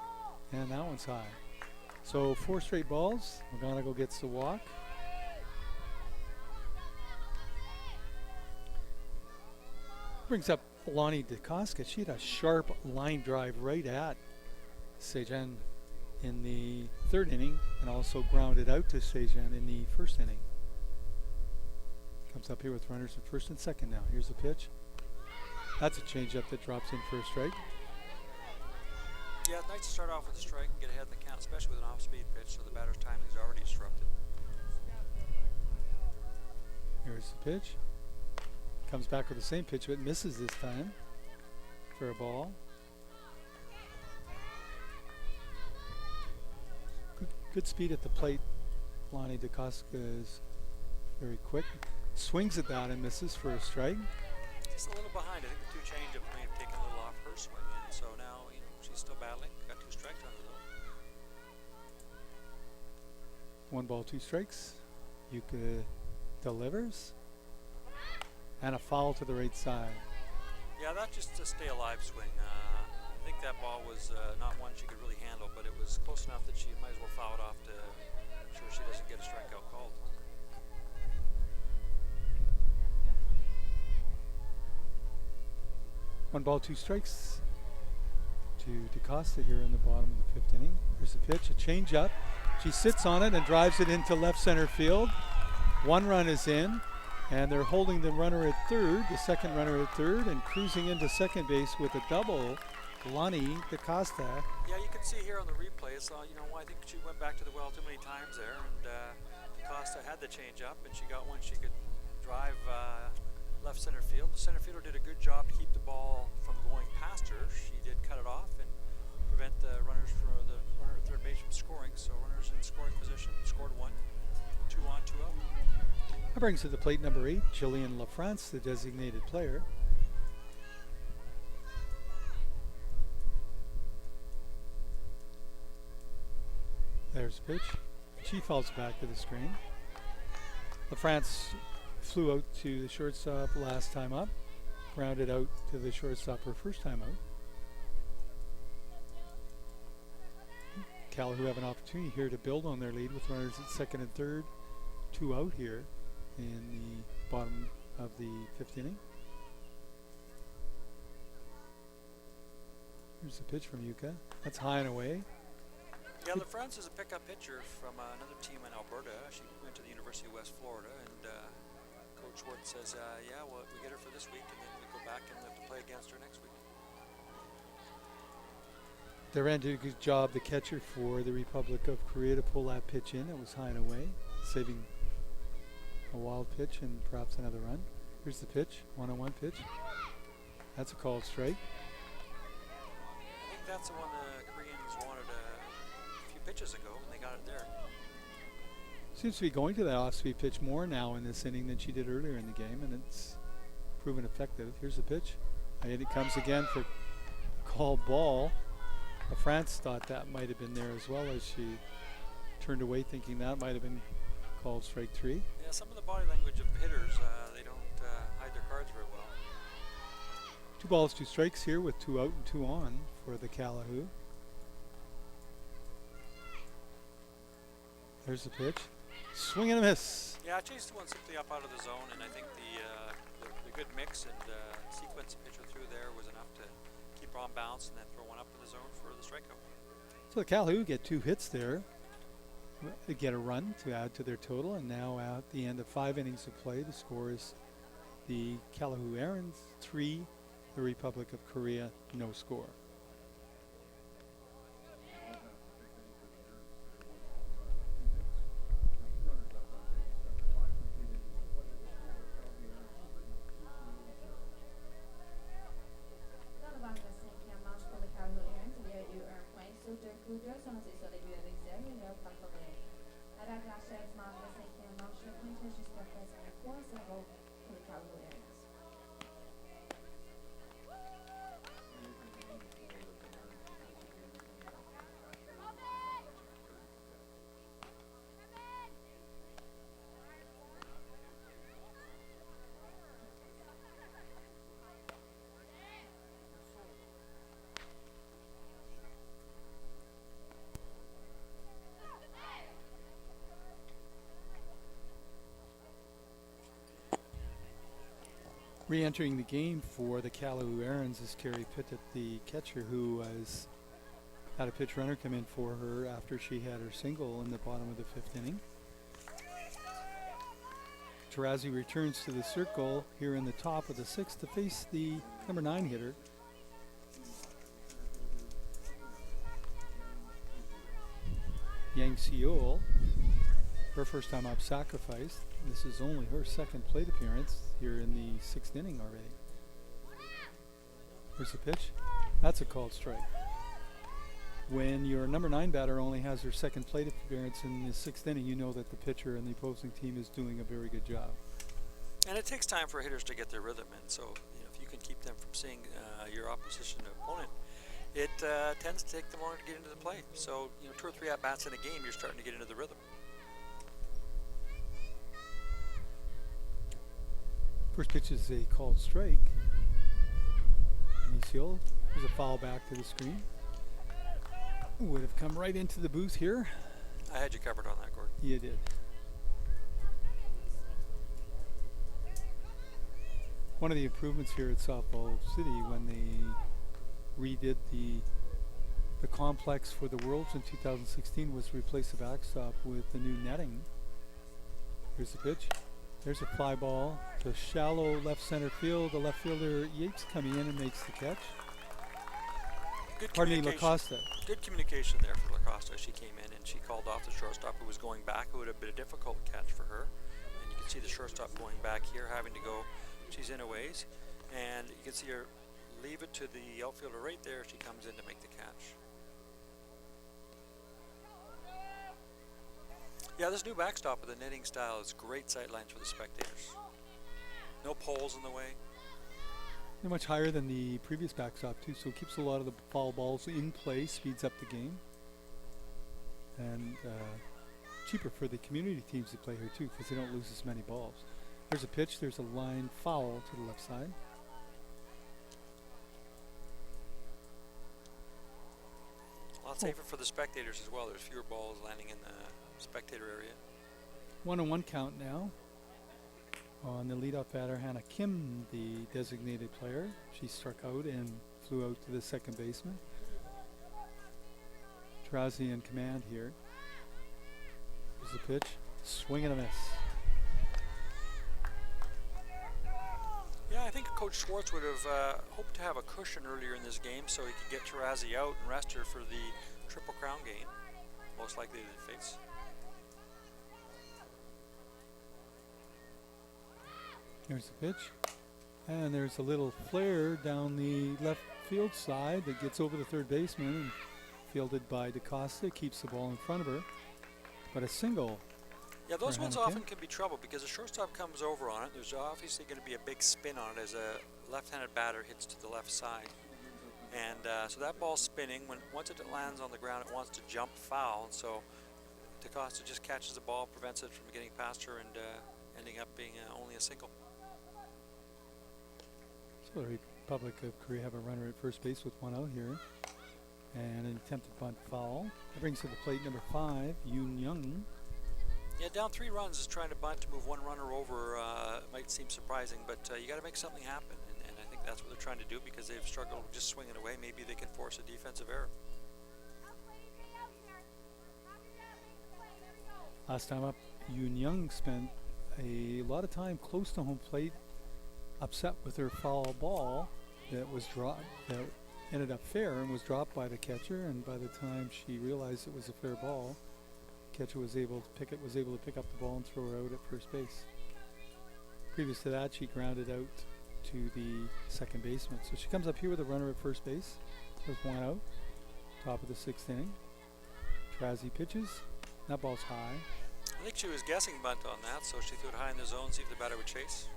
And that one's high. So 4 straight balls. McGonigal gets the walk. Brings up Lonnie DeCosca. She had a sharp line drive right at Suchan in the 3rd inning and also grounded out to Suchan in the 1st inning. Comes up here with runners at first and second now. Here's the pitch. That's a changeup that drops in for a strike. Yeah, it's nice to start off with a strike and get ahead in the count, especially with an off-speed pitch, so the batter's timing is already disrupted. Here's the pitch. Comes back with the same pitch, but misses this time for a ball. Good speed at the plate. Lonnie DeCosca is very quick. Swings at that and misses for a strike. Just a little behind. I think the 2 changeups may have taken a little off her swing, and so now she's still battling. Got 2 strikes under though. 1 ball, 2 strikes. Yuka delivers. And a foul to the right side. Yeah, that's just a stay alive swing. I think that ball was not one she could really handle, but it was close enough that she might as well foul it off to ensure she doesn't get a strikeout called. One ball, 2 strikes to Costa here in the bottom of the 5th inning. Here's the pitch, a change up. She sits on it and drives it into left center field. 1 run is in. And they're holding the runner at third, the second runner at third, and cruising into second base with a double, Lonnie DeCosta. Yeah, you can see here on the replay, it's, I think she went back to the well too many times there, and DeCosta had the change up, and she got one she could drive left center field. The center fielder did a good job to keep the ball from going past her. She did cut it off and prevent the runner at third base from scoring. So runners in scoring position, scored one, 2 on, 2 out. That brings to the plate number 8, Jillian LaFrance, the designated player. There's a pitch. She falls back to the screen. LaFrance flew out to the shortstop last time up, grounded out to the shortstop her first time out. Calahoo have an opportunity here to build on their lead with runners at second and third. 2 out here in the bottom of the 5th inning. Here's the pitch from Yuka. That's high and away. Yeah, LaFrance is a pickup pitcher from another team in Alberta. She went to the University of West Florida, and Coach Schwartz says, yeah, well, we get her for this week, and then we go back and we have to play against her next week. Duran did a good job, the catcher for the Republic of Korea, to pull that pitch in. It was high and away, saving a wild pitch and perhaps another run. Here's the pitch, 1-on-1 pitch. That's a called strike. I think that's the one the Koreans wanted a few pitches ago, and they got it there. Seems to be going to that off-speed pitch more now in this inning than she did earlier in the game, and it's proven effective. Here's the pitch. And it comes again for called ball. LaFrance thought that might have been there as well, as she turned away thinking that might have been called strike 3. Yeah, some of the body language of hitters, they don't hide their cards very well. 2 balls, 2 strikes here with 2 out and 2 on for the Calahoo. There's the pitch. Swing and a miss. Yeah, I chased the one simply up out of the zone, and I think the good mix and sequence of pitcher through there was enough to keep her on bounce and then throw one up to the zone for the strikeout. So the Calahoo get 2 hits there. They get a run to add to their total, and now at the end of 5 innings of play, the score is the Calahoo Erins 3, the Republic of Korea no score. Dans le banc de 5e manche pour le Calahoo Erins, il y a eu un point sur 2 coups de santé sur les buts avec 0 et 0 par favori. Avec l'achèvement de 5e manche, le point est jusqu'à présent 3-0 pour le Calahoo Erins. Re-entering the game for the Calahoo Erins is Carrie Pittett, the catcher, who has had a pitch runner come in for her after she had her single in the bottom of the 5th inning. Tarazi returns to the circle here in the top of the 6th to face the number 9 hitter. Yang Seol, her first time up, sacrificed. This is only her 2nd plate appearance here in the 6th inning already. Here's the pitch. That's a called strike. When your number 9 batter only has her 2nd plate appearance in the 6th inning, you know that the pitcher and the opposing team is doing a very good job. And it takes time for hitters to get their rhythm in, so if you can keep them from seeing your opposition opponent, it tends to take them longer to get into the play. So 2 or 3 at-bats in a game, you're starting to get into the rhythm. First pitch is a called strike. Anicio, there's a foul back to the screen. Would have come right into the booth here. I had you covered on that, Gordon. You did. One of the improvements here at Softball City when they redid the complex for the Worlds in 2016 was to replace the backstop with the new netting. Here's the pitch. There's a fly ball to shallow left center field. The left fielder Yeats coming in and makes the catch. Good Pardon me, communication. LaCosta. Good communication there for LaCosta. She came in and she called off the shortstop who was going back. It would have been a difficult catch for her. And you can see the shortstop going back here, having to go She's in a ways, and you can see her leave it to the outfielder right there. She comes in to make the catch. Yeah, this new backstop with the netting style is great sight lines for the spectators. No poles in the way. They're much higher than the previous backstop too, so it keeps a lot of the foul balls in play, speeds up the game, and cheaper for the community teams to play here too, because they don't lose as many balls. There's a pitch. There's a line foul to the left side. A lot safer for the spectators as well. There's fewer balls landing in the spectator area. 1-1 count now. On the leadoff batter, Hannah Kim, the designated player. She struck out and flew out to the second baseman. Tarazi in command here. Here's the pitch. Swing and a miss. Yeah, I think Coach Schwartz would have hoped to have a cushion earlier in this game so he could get Tarazi out and rest her for the Triple Crown game, most likely to face. Here's the pitch. And there's a little flare down the left field side that gets over the third baseman and fielded by Costa. Keeps the ball in front of her. But a single. Yeah, those for ones Hannah often Kim. can be trouble because the shortstop comes over on it. There's obviously going to be a big spin on it as a left-handed batter hits to the left side. And so that ball's spinning. Once it lands on the ground, it wants to jump foul. And so Costa just catches the ball, prevents it from getting past her, and ending up being only a single. So the Republic of Korea have a runner at first base with one out here. And an attempted bunt foul. That brings to the plate number 5, Jung. Yeah, down 3 runs is trying to bunt to move one runner over. Might seem surprising, but you got to make something happen, and I think that's what they're trying to do because they've struggled just swinging away. Maybe they can force a defensive error. Last time up, Yoon spent a lot of time close to home plate, upset with her foul ball that was dropped, that ended up fair and was dropped by the catcher. And by the time she realized it was a fair ball, catcher was able to pick up the ball and throw her out at first base. Previous to that, she grounded out to the second baseman. So she comes up here with a runner at first base with one out. Top of the 6th inning. Tarazi pitches. That ball's high. I think she was guessing bunt on that, so she threw it high in the zone, see if the batter would chase.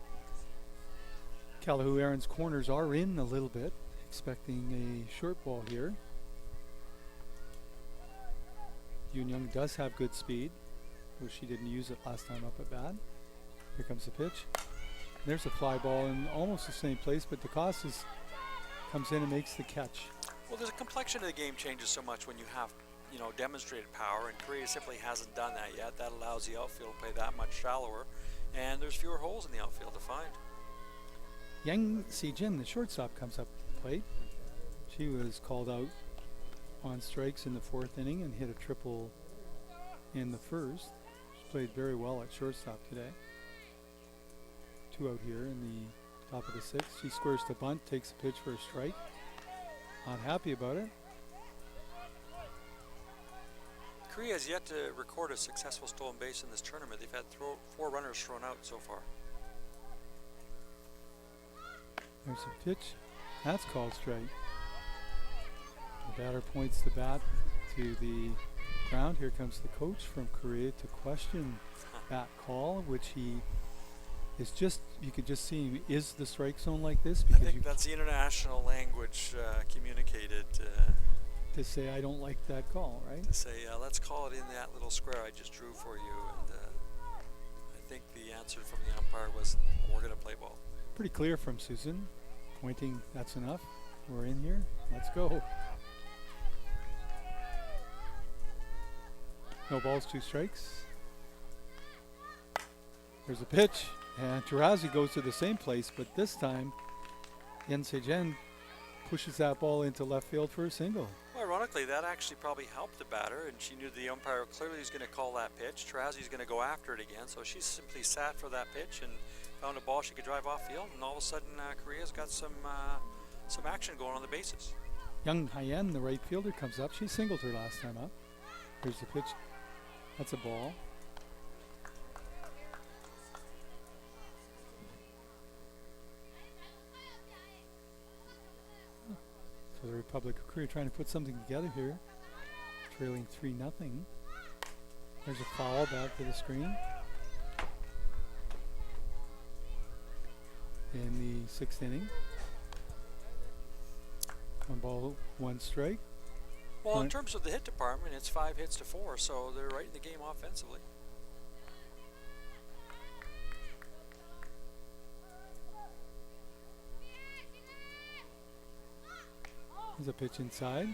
Calahoo Erins' corners are in a little bit, expecting a short ball here. Jung does have good speed, though she didn't use it last time up at bat. Here comes the pitch. There's a fly ball in almost the same place, but DeCosta comes in and makes the catch. Well, the complexion of the game changes so much when you have, demonstrated power, and Korea simply hasn't done that yet. That allows the outfield to play that much shallower, and there's fewer holes in the outfield to find. Yang Si-jin, the shortstop, comes up to the plate. She was called out on strikes in the 4th inning and hit a triple in the 1st. She played very well at shortstop today. 2 out here in the top of the 6th. She squares the bunt, takes a pitch for a strike. Not happy about it. Korea has yet to record a successful stolen base in this tournament. They've had 4 runners thrown out so far. There's a pitch. That's called strike. The batter points the bat to the ground. Here comes the coach from Korea to question that call, which he is just, you could just see him, is the strike zone like this? I think that's the international language communicated to say, I don't like that call, right? to say, let's call it in that little square I just drew for you. And I think the answer from the umpire was, we're going to play ball. Pretty clear from Susan, pointing, that's enough. We're in here. Let's go. No balls, 2 strikes. There's a pitch, and Tarazi goes to the same place, but this time, Yen Se-jen pushes that ball into left field for a single. Well, ironically, that actually probably helped the batter, and she knew the umpire clearly was going to call that pitch. Tarazi's going to go after it again, so she simply sat for that pitch and found a ball she could drive off field, and all of a sudden, Korea's got some action going on the bases. Young Hyen, the right fielder, comes up. She singled her last time up. Here's the pitch. That's a ball. So the Republic of Korea trying to put something together here, trailing 3-0. There's a foul back to the screen. In the 6th inning. 1 ball, 1 strike. Well, in terms of the hit department, it's 5 hits to 4, so they're right in the game offensively. There's a pitch inside.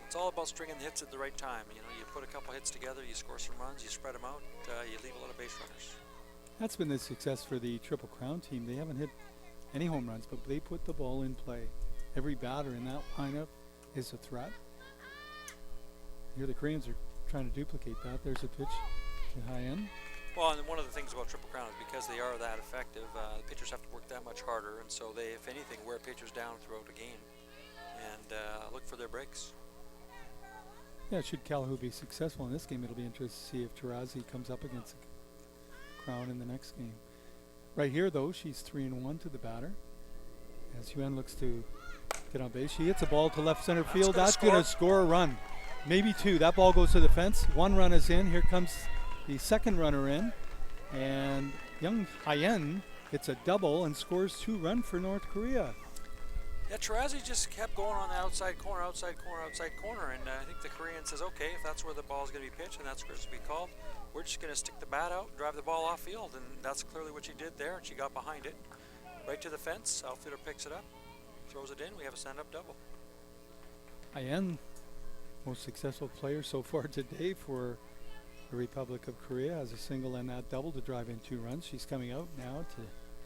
It's all about stringing the hits at the right time. You know, you put a couple hits together, you score some runs, you spread them out, you leave a lot of base runners. That's been the success for the Triple Crown team. They haven't hit any home runs, but they put the ball in play. Every batter in that lineup is a threat. Here the Koreans are trying to duplicate that. There's a pitch to high end. Well, and one of the things about Triple Crown is because they are that effective, the pitchers have to work that much harder, and so they, if anything, wear pitchers down throughout the game and look for their breaks. Yeah, should Calahoo be successful in this game, it'll be interesting to see if Tarazi comes up against Crown in the next game. Right here, though, she's 3-1 to the batter. As Yuan looks to get on base, she hits a ball to left center field. That's going to score a run. Maybe 2. That ball goes to the fence. 1 run is in. Here comes the second runner in. And Young Hyen hits a double and scores 2 runs for North Korea. Yeah, Tarazi just kept going on the outside corner, outside corner, outside corner, and I think the Korean says, okay, if that's where the ball's going to be pitched and that's where it's going to be called, we're just going to stick the bat out and drive the ball off field, and that's clearly what she did there, and she got behind it. Right to the fence, outfielder picks it up, throws it in, we have a stand-up double. Hyen, most successful player so far today for the Republic of Korea, has a single and that double to drive in 2 runs. She's coming out now to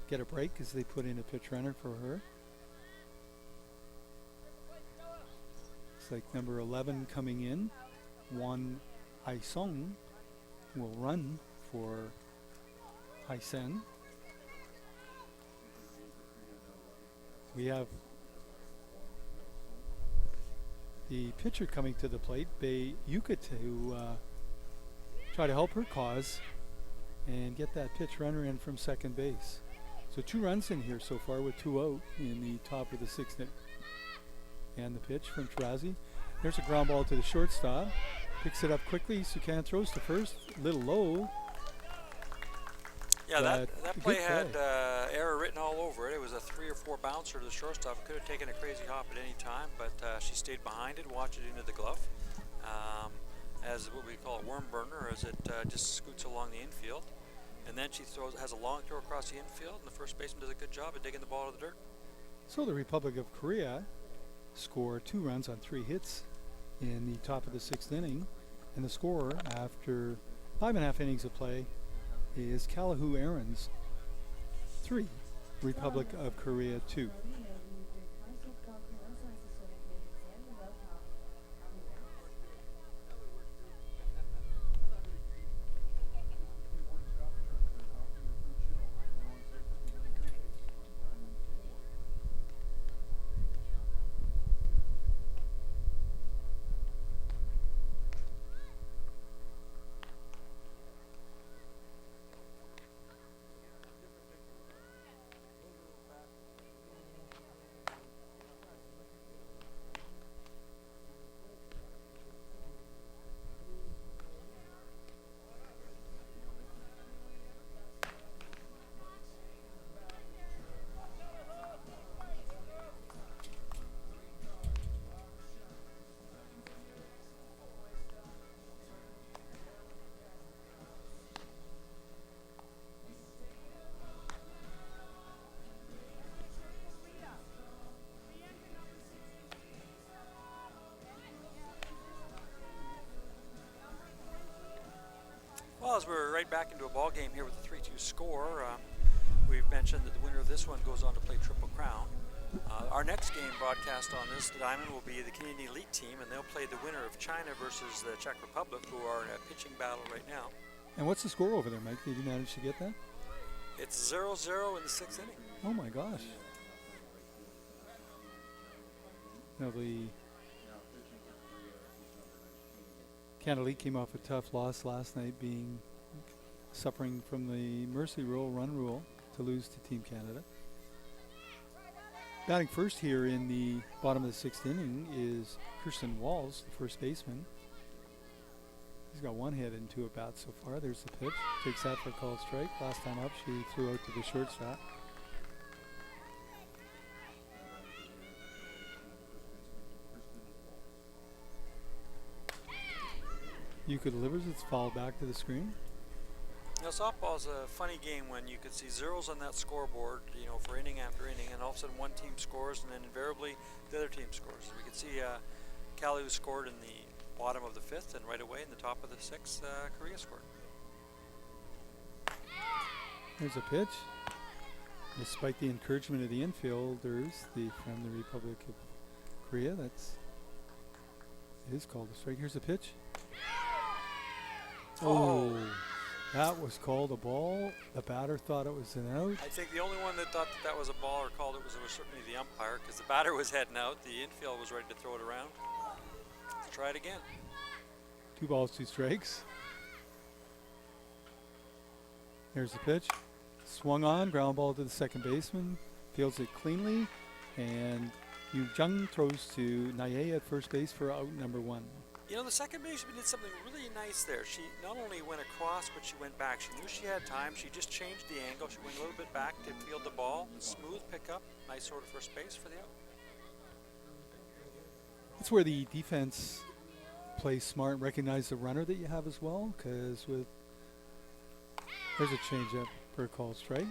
get a break as they put in a pitch runner for her. Like number 11 coming in, Won Hai-sung will run for Hai-sen. We have the pitcher coming to the plate, Bae Yuka, to try to help her cause and get that pitch runner in from second base. So 2 runs in here so far with 2 out in the top of the 6th inning. And the pitch from Tarazi. There's a ground ball to the shortstop. Picks it up quickly. Suchan throws to first. A little low. Yeah, that play had error written all over it. It was a 3 or 4 bouncer to the shortstop. It could have taken a crazy hop at any time, but she stayed behind it, watched it into the glove. As what we call a worm burner, as it just scoots along the infield. And then she has a long throw across the infield, and the first baseman does a good job of digging the ball out of the dirt. So the Republic of Korea score 2 runs on 3 hits in the top of the 6th inning, and the scorer after 5.5 innings of play is Calahoo Erins 3, Republic of Korea 2. Well, as we're right back into a ball game here with a 3-2 score, we've mentioned that the winner of this one goes on to play Triple Crown. Our next game broadcast on this diamond will be the Canadian Elite team, and they'll play the winner of China versus the Czech Republic, who are in a pitching battle right now. And what's the score over there, Mike? Did you manage to get that? It's 0-0 in the 6th inning. Oh my gosh. Now the Canada Elite came off a tough loss last night, suffering from the mercy rule, run rule, to lose to Team Canada. Batting first here in the bottom of the 6th inning is Walz, the first baseman. He's got one hit and 2 at-bats so far. There's the pitch. Takes that for a called strike. Last time up, she threw out to the shortstop. Yuka delivers. It's fouled back to the screen. You know, softball's a funny game when you could see zeros on that scoreboard, you know, for inning after inning, and all of a sudden one team scores, and then invariably the other team scores. We could see Calahoo scored in the bottom of the 5th, and right away in the top of the 6th, Korea scored. There's a pitch. Despite the encouragement of the infielders, from the Republic of Korea, it is called a strike. Here's a pitch. Oh, that was called a ball. The batter thought it was an out. I think the only one that thought that was a ball or called it was certainly the umpire, because the batter was heading out. The infield was ready to throw it around. Let's try it again. 2 balls, 2 strikes. There's the pitch. Swung on, ground ball to the second baseman. Fields it cleanly, and Jung throws to Naye at first base for out number 1. You know, the second baseman did something really nice there. She not only went across, but she went back. She knew she had time. She just changed the angle. She went a little bit back to field the ball. Smooth pickup. Nice sort of first base for the out. That's where the defense plays smart and recognize the runner that you have as well, because there's a changeup for a called strike.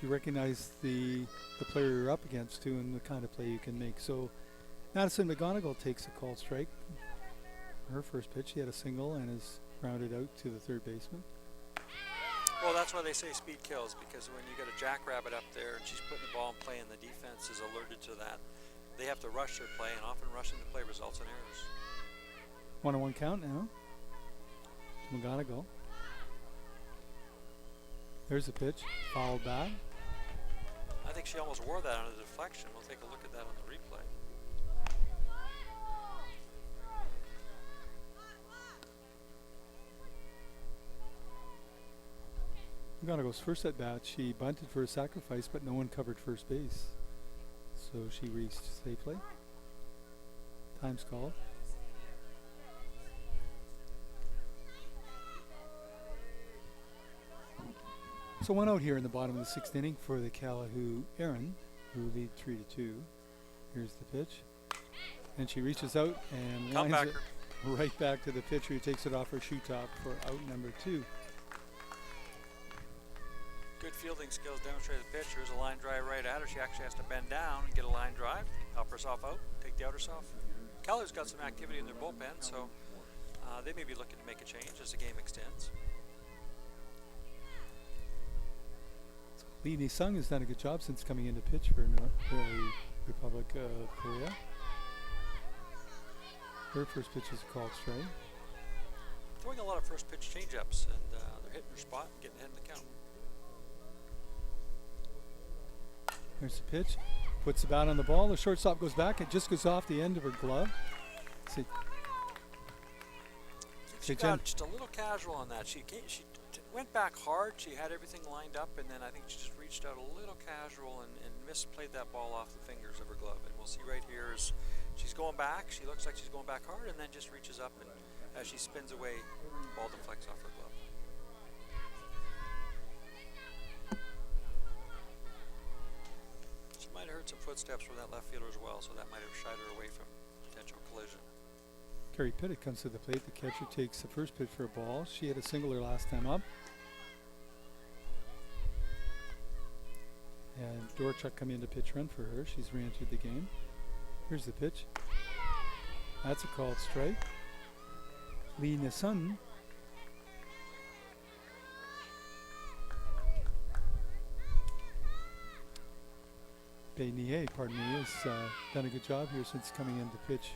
You recognize the player you're up against too, and the kind of play you can make. So Madison McGonigal takes a called strike. Her first pitch, she had a single and is grounded out to the third baseman. Well, that's why they say speed kills, because when you got a jackrabbit up there and she's putting the ball in play and the defense is alerted to that, they have to rush their play, and often rushing the play results in errors. 1-1 count now to McGonigal. There's the pitch, fouled back. I think she almost wore that on a deflection. We'll take a look at that on the replay. McGonigal's first at bat, she bunted for a sacrifice, but no one covered first base. So she reached safely. Time's called. So 1 out here in the bottom of the 6th inning for the Calahoo Erins, who lead 3-2. Here's the pitch. And she reaches out and lines it right back to the pitcher, who takes it off her shoe top for out number 2. Good fielding skills demonstrated the pitcher. There's a line drive right at her. She actually has to bend down and get a line drive, help herself out, take the outer self. Calahoo's got some activity in their bullpen, so they may be looking to make a change as the game extends. Lee Ni-sung has done a good job since coming into pitch for the Republic of Korea. Her first pitch is a called strike. Throwing a lot of first pitch changeups, and they're hitting her spot and getting ahead in the count. There's the pitch. Puts the bat on the ball. The shortstop goes back. It just goes off the end of her glove. See. She got just a little casual on that. She went back hard. She had everything lined up, and then I think she just reached out a little casual and misplayed that ball off the fingers of her glove. And we'll see right here is she's going back. She looks like she's going back hard, and then just reaches up, and as she spins away, ball deflects off her glove. She might have heard some footsteps from that left fielder as well, so that might have shied her away from potential collision. Carrie Pittick comes to the plate. The catcher takes the first pitch for a ball. She had a singler last time up. And Dorchuk come in to pitch run for her. She's re-entered the game. Here's the pitch. That's a called strike. Lee Ni-sung. Beignet, pardon me, has done a good job here since coming in to pitch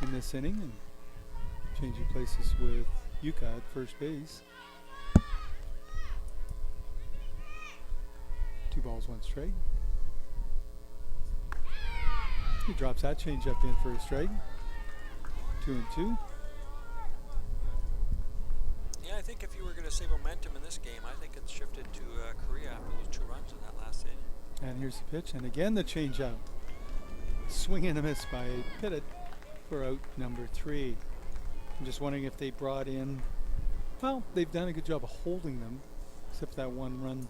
in this inning, and changing places with Yuka at first base. 2 balls, 1 strike. He drops that change up in for a strike. 2-2. Yeah, I think if you were going to say momentum in this game, I think it's shifted to Korea after those 2 runs in that last inning. And here's the pitch, and again the change out. Swing and a miss by Pittet for out number 3. I'm just wondering if they brought in, well, they've done a good job of holding them, except for that one run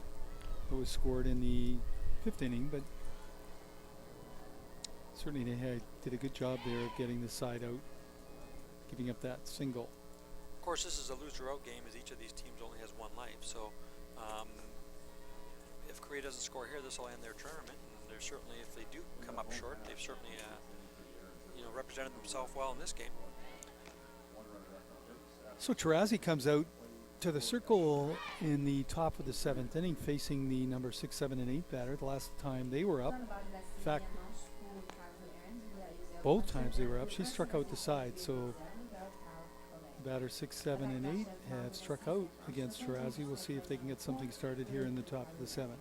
that was scored in the 5th inning, but certainly they did a good job there of getting the side out, giving up that single. Of course, this is a loser-out game, as each of these teams only has one life. So, if Korea doesn't score here, this will end their tournament. And they're certainly, if they do come up short, they've certainly, represented themselves well in this game. So Tarazi comes out to the circle in the top of the 7th inning, facing the number 6, 7, and 8 batter. The last time they were up, in fact, both times they were up, she struck out the side. So batter 6, 7, and 8 have struck out against Tarazi. We'll see if they can get something started here in the top of the 7th.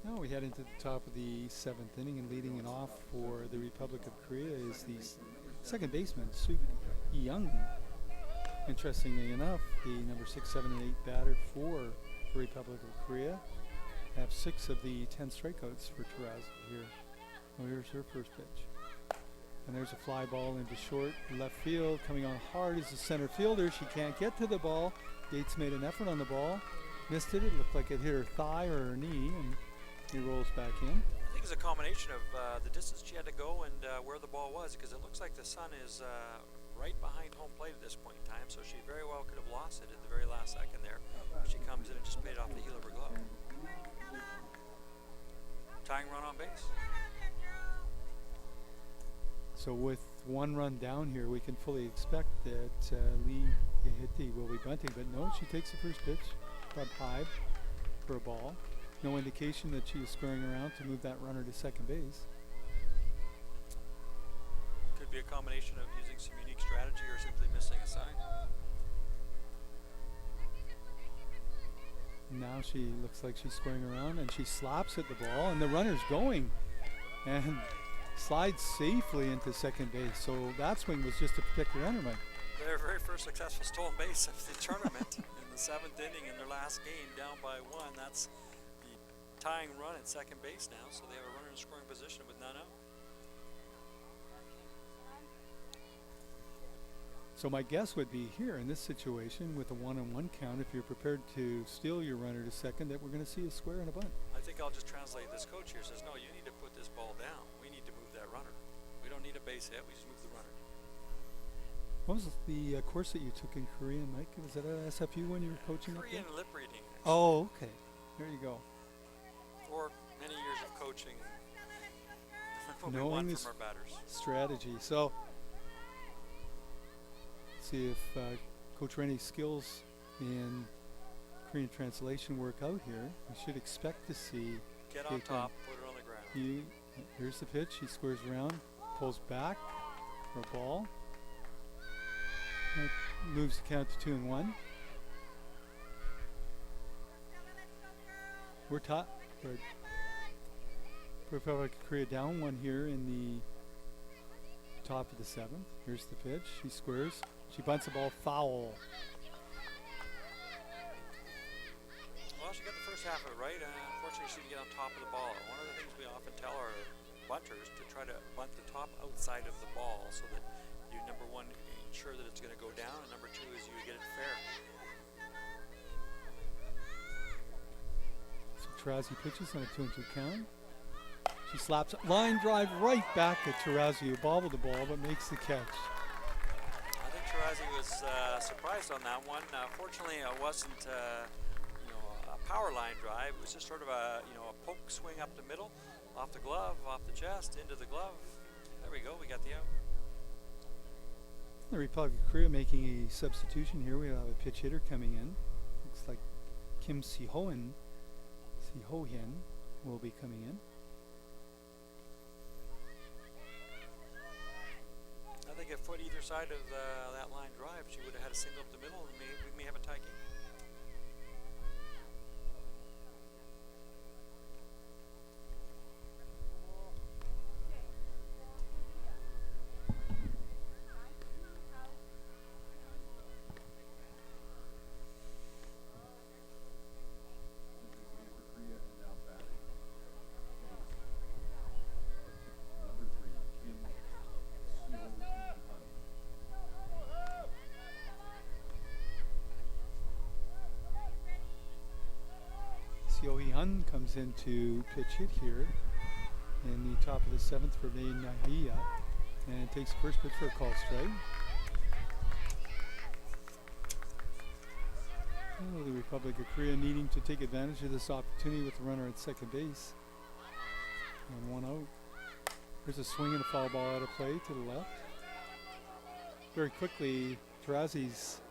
Now we head into the top of the 7th inning, and leading it off for the Republic of Korea is the second baseman, Jung. Interestingly enough, the number 6, 7, and 8 batter for the Republic of Korea have 6 of the 10 strikeouts for Tarazi here. Well, here's her first pitch. And there's a fly ball into short left field. Coming on hard is the center fielder. She can't get to the ball. Yeats made an effort on the ball. Missed it. It looked like it hit her thigh or her knee, and he rolls back in. I think it's a combination of the distance she had to go and where the ball was, because it looks like the sun is right behind home plate at this point in time, so she very well could have lost it at the very last second there. But she comes in and just made it off the heel of her glove. Tying run on base. So with one run down here, we can fully expect that Lee Yehiti will be bunting, but no, she takes the first pitch up high for a ball. No indication that she was scurrying around to move that runner to second base. Could be a combination of using some unique strategy or simply missing a sign. Now she looks like she's squaring around, and she slaps at the ball, and the runner's going and slides safely into second base. So that swing was just to protect the runner, Mike. Their very first successful stolen base of the tournament in the 7th inning in their last game, down by 1. That's the tying run at second base now, so they have a runner in scoring position with none out. So my guess would be here in this situation with a 1-on-1 count, if you're prepared to steal your runner to second, that we're going to see a square and a bunt. I think I'll just translate this coach here. Says, no, you need to put this ball down. We need to move that runner. We don't need a base hit. We just move the runner. What was the course that you took in Korean, Mike? Was that a SFU when you were coaching Korean up there? lip reading. Actually. Oh, okay. There you go. For many years of coaching, what we Knowing want this from our batters. strategy. So, see if Coach Rennie's skills in Korean translation work out here. We should expect to see. Get on top, put it on the ground. Here's the pitch. He squares around, pulls back for a ball. That moves the count to 2-1. We're top. Republic of Korea down 1 here in the top of the 7th. Here's the pitch. She squares. She bunts the ball foul. Well, she got the first half of it right. Unfortunately, she didn't get on top of the ball. One of the things we often tell our bunters to try to bunt the top outside of the ball so that you, number one, ensure that it's going to go down, and number two is you get it fair. So Tarazi pitches on a 2-2 count. She slaps it. Line drive right back at Tarazi, who bobbled the ball but makes the catch. I think Tarazi was surprised on that one. Fortunately, it wasn't a power line drive. It was just sort of a a poke swing up the middle, off the glove, off the chest, into the glove. There we go. We got the out. The Republic of Korea making a substitution here. We have a pitch hitter coming in. Looks like Kim Si-ho-hyun will be coming in. I think a foot either side of that line drive, she would have had a single up the middle, and we may have a tie game. Seo-hee-hun comes in to pitch hit here in the top of the 7th for May Nahia, and takes the first pitch for a call strike. Oh, the Republic of Korea needing to take advantage of this opportunity with the runner at second base. And one out. There's a swing and a foul ball out of play to the left. Very quickly, Tarazi's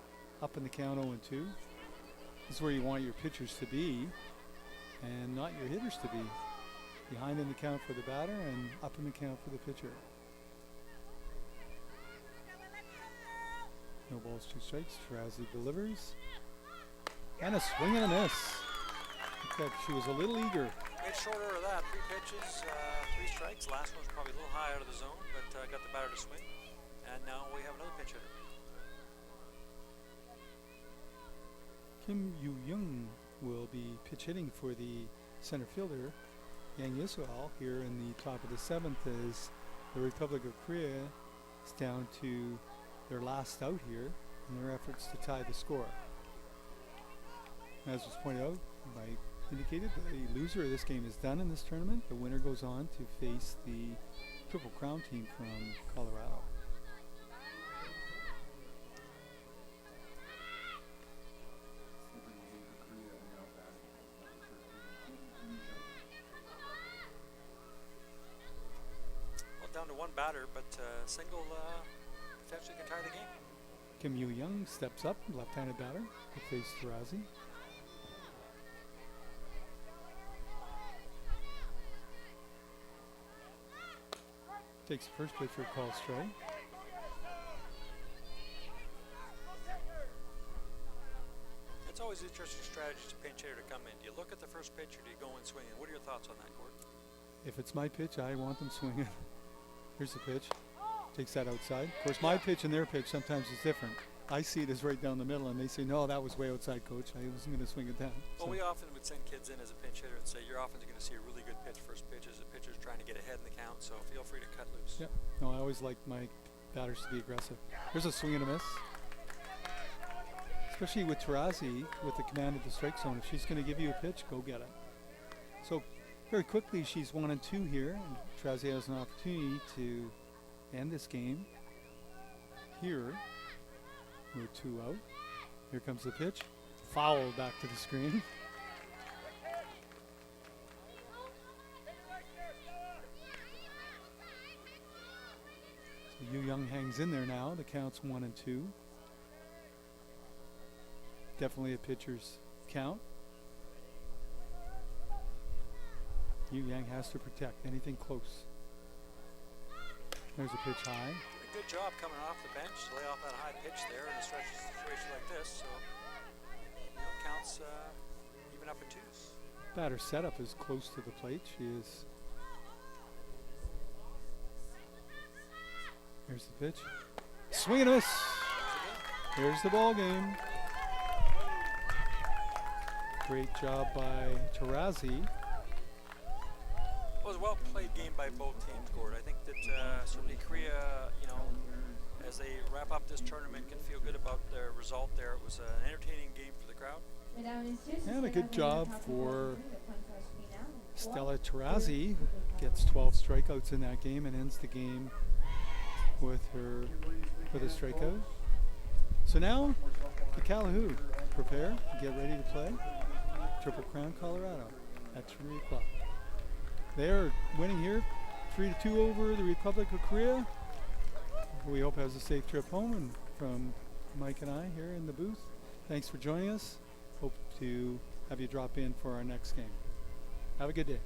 up in the count 0-2. This is where you want your pitchers to be, and not your hitters to be. Behind in the count for the batter and up in the count for the pitcher. No balls, 2 strikes. Tarazi delivers. And a swing and a miss. Looked like she was a little eager. Made short order of that. 3 pitches, 3 strikes. Last one's probably a little high out of the zone, but got the batter to swing. And now we have another pinch hitter. Kim Yoo-young will be pitch hitting for the center fielder, Yang Israel, here in the top of the 7th, as the Republic of Korea is down to their last out here in their efforts to tie the score. As was pointed out, indicated, the loser of this game is done in this tournament. The winner goes on to face the Triple Crown team from Colorado. Well, down to one batter, but single potentially can tie the game. Kim Yoo-young steps up, left-handed batter, to face Tarazi. Takes the first pitch for a call strike. It's always an interesting strategy to pinch hitter to come in. Do you look at the first pitch or do you go in swinging? What are your thoughts on that, Gordon? If it's my pitch, I want them swinging. Here's the pitch. Takes that outside. Of course, my pitch and their pitch sometimes is different. I see it as right down the middle, and they say, no, that was way outside, coach. I wasn't going to swing it down. Well, we often would send kids in as a pinch hitter and say, you're often going to see a really good pitch first pitch as a pitcher's trying to get ahead in the count, so feel free to cut loose. Yeah. No, I always like my batters to be aggressive. There's a swing and a miss. Especially with Tarazi, with the command of the strike zone. If she's going to give you a pitch, go get it. So very quickly, she's 1-2 here, and Tarazi has an opportunity to end this game here. We're 2 out. Here comes the pitch. Foul back to the screen. So Yoo-young hangs in there now. The count's 1-2. Definitely a pitcher's count. Yoo-young has to protect anything close. There's a pitch high. A good job coming off the bench to lay off that high pitch there in a situation like this. So, counts even up in 2s. Batter setup is close to the plate. She is. Here's the pitch. Swing and a miss. Here's the ball game. Great job by Tarazi. It was a well-played game by both teams, Gord. I think that certainly Korea, as they wrap up this tournament, can feel good about their result there. It was an entertaining game for the crowd. And a good job for Stella Tarazi, gets 12 strikeouts in that game and ends the game with a strikeout. So now the Calahoo prepare, get ready to play Triple Crown Colorado at 3 o'clock. They are winning here 3-2 over the Republic of Korea. We hope has a safe trip home, and from Mike and I here in the booth, thanks for joining us. Hope to have you drop in for our next game. Have a good day.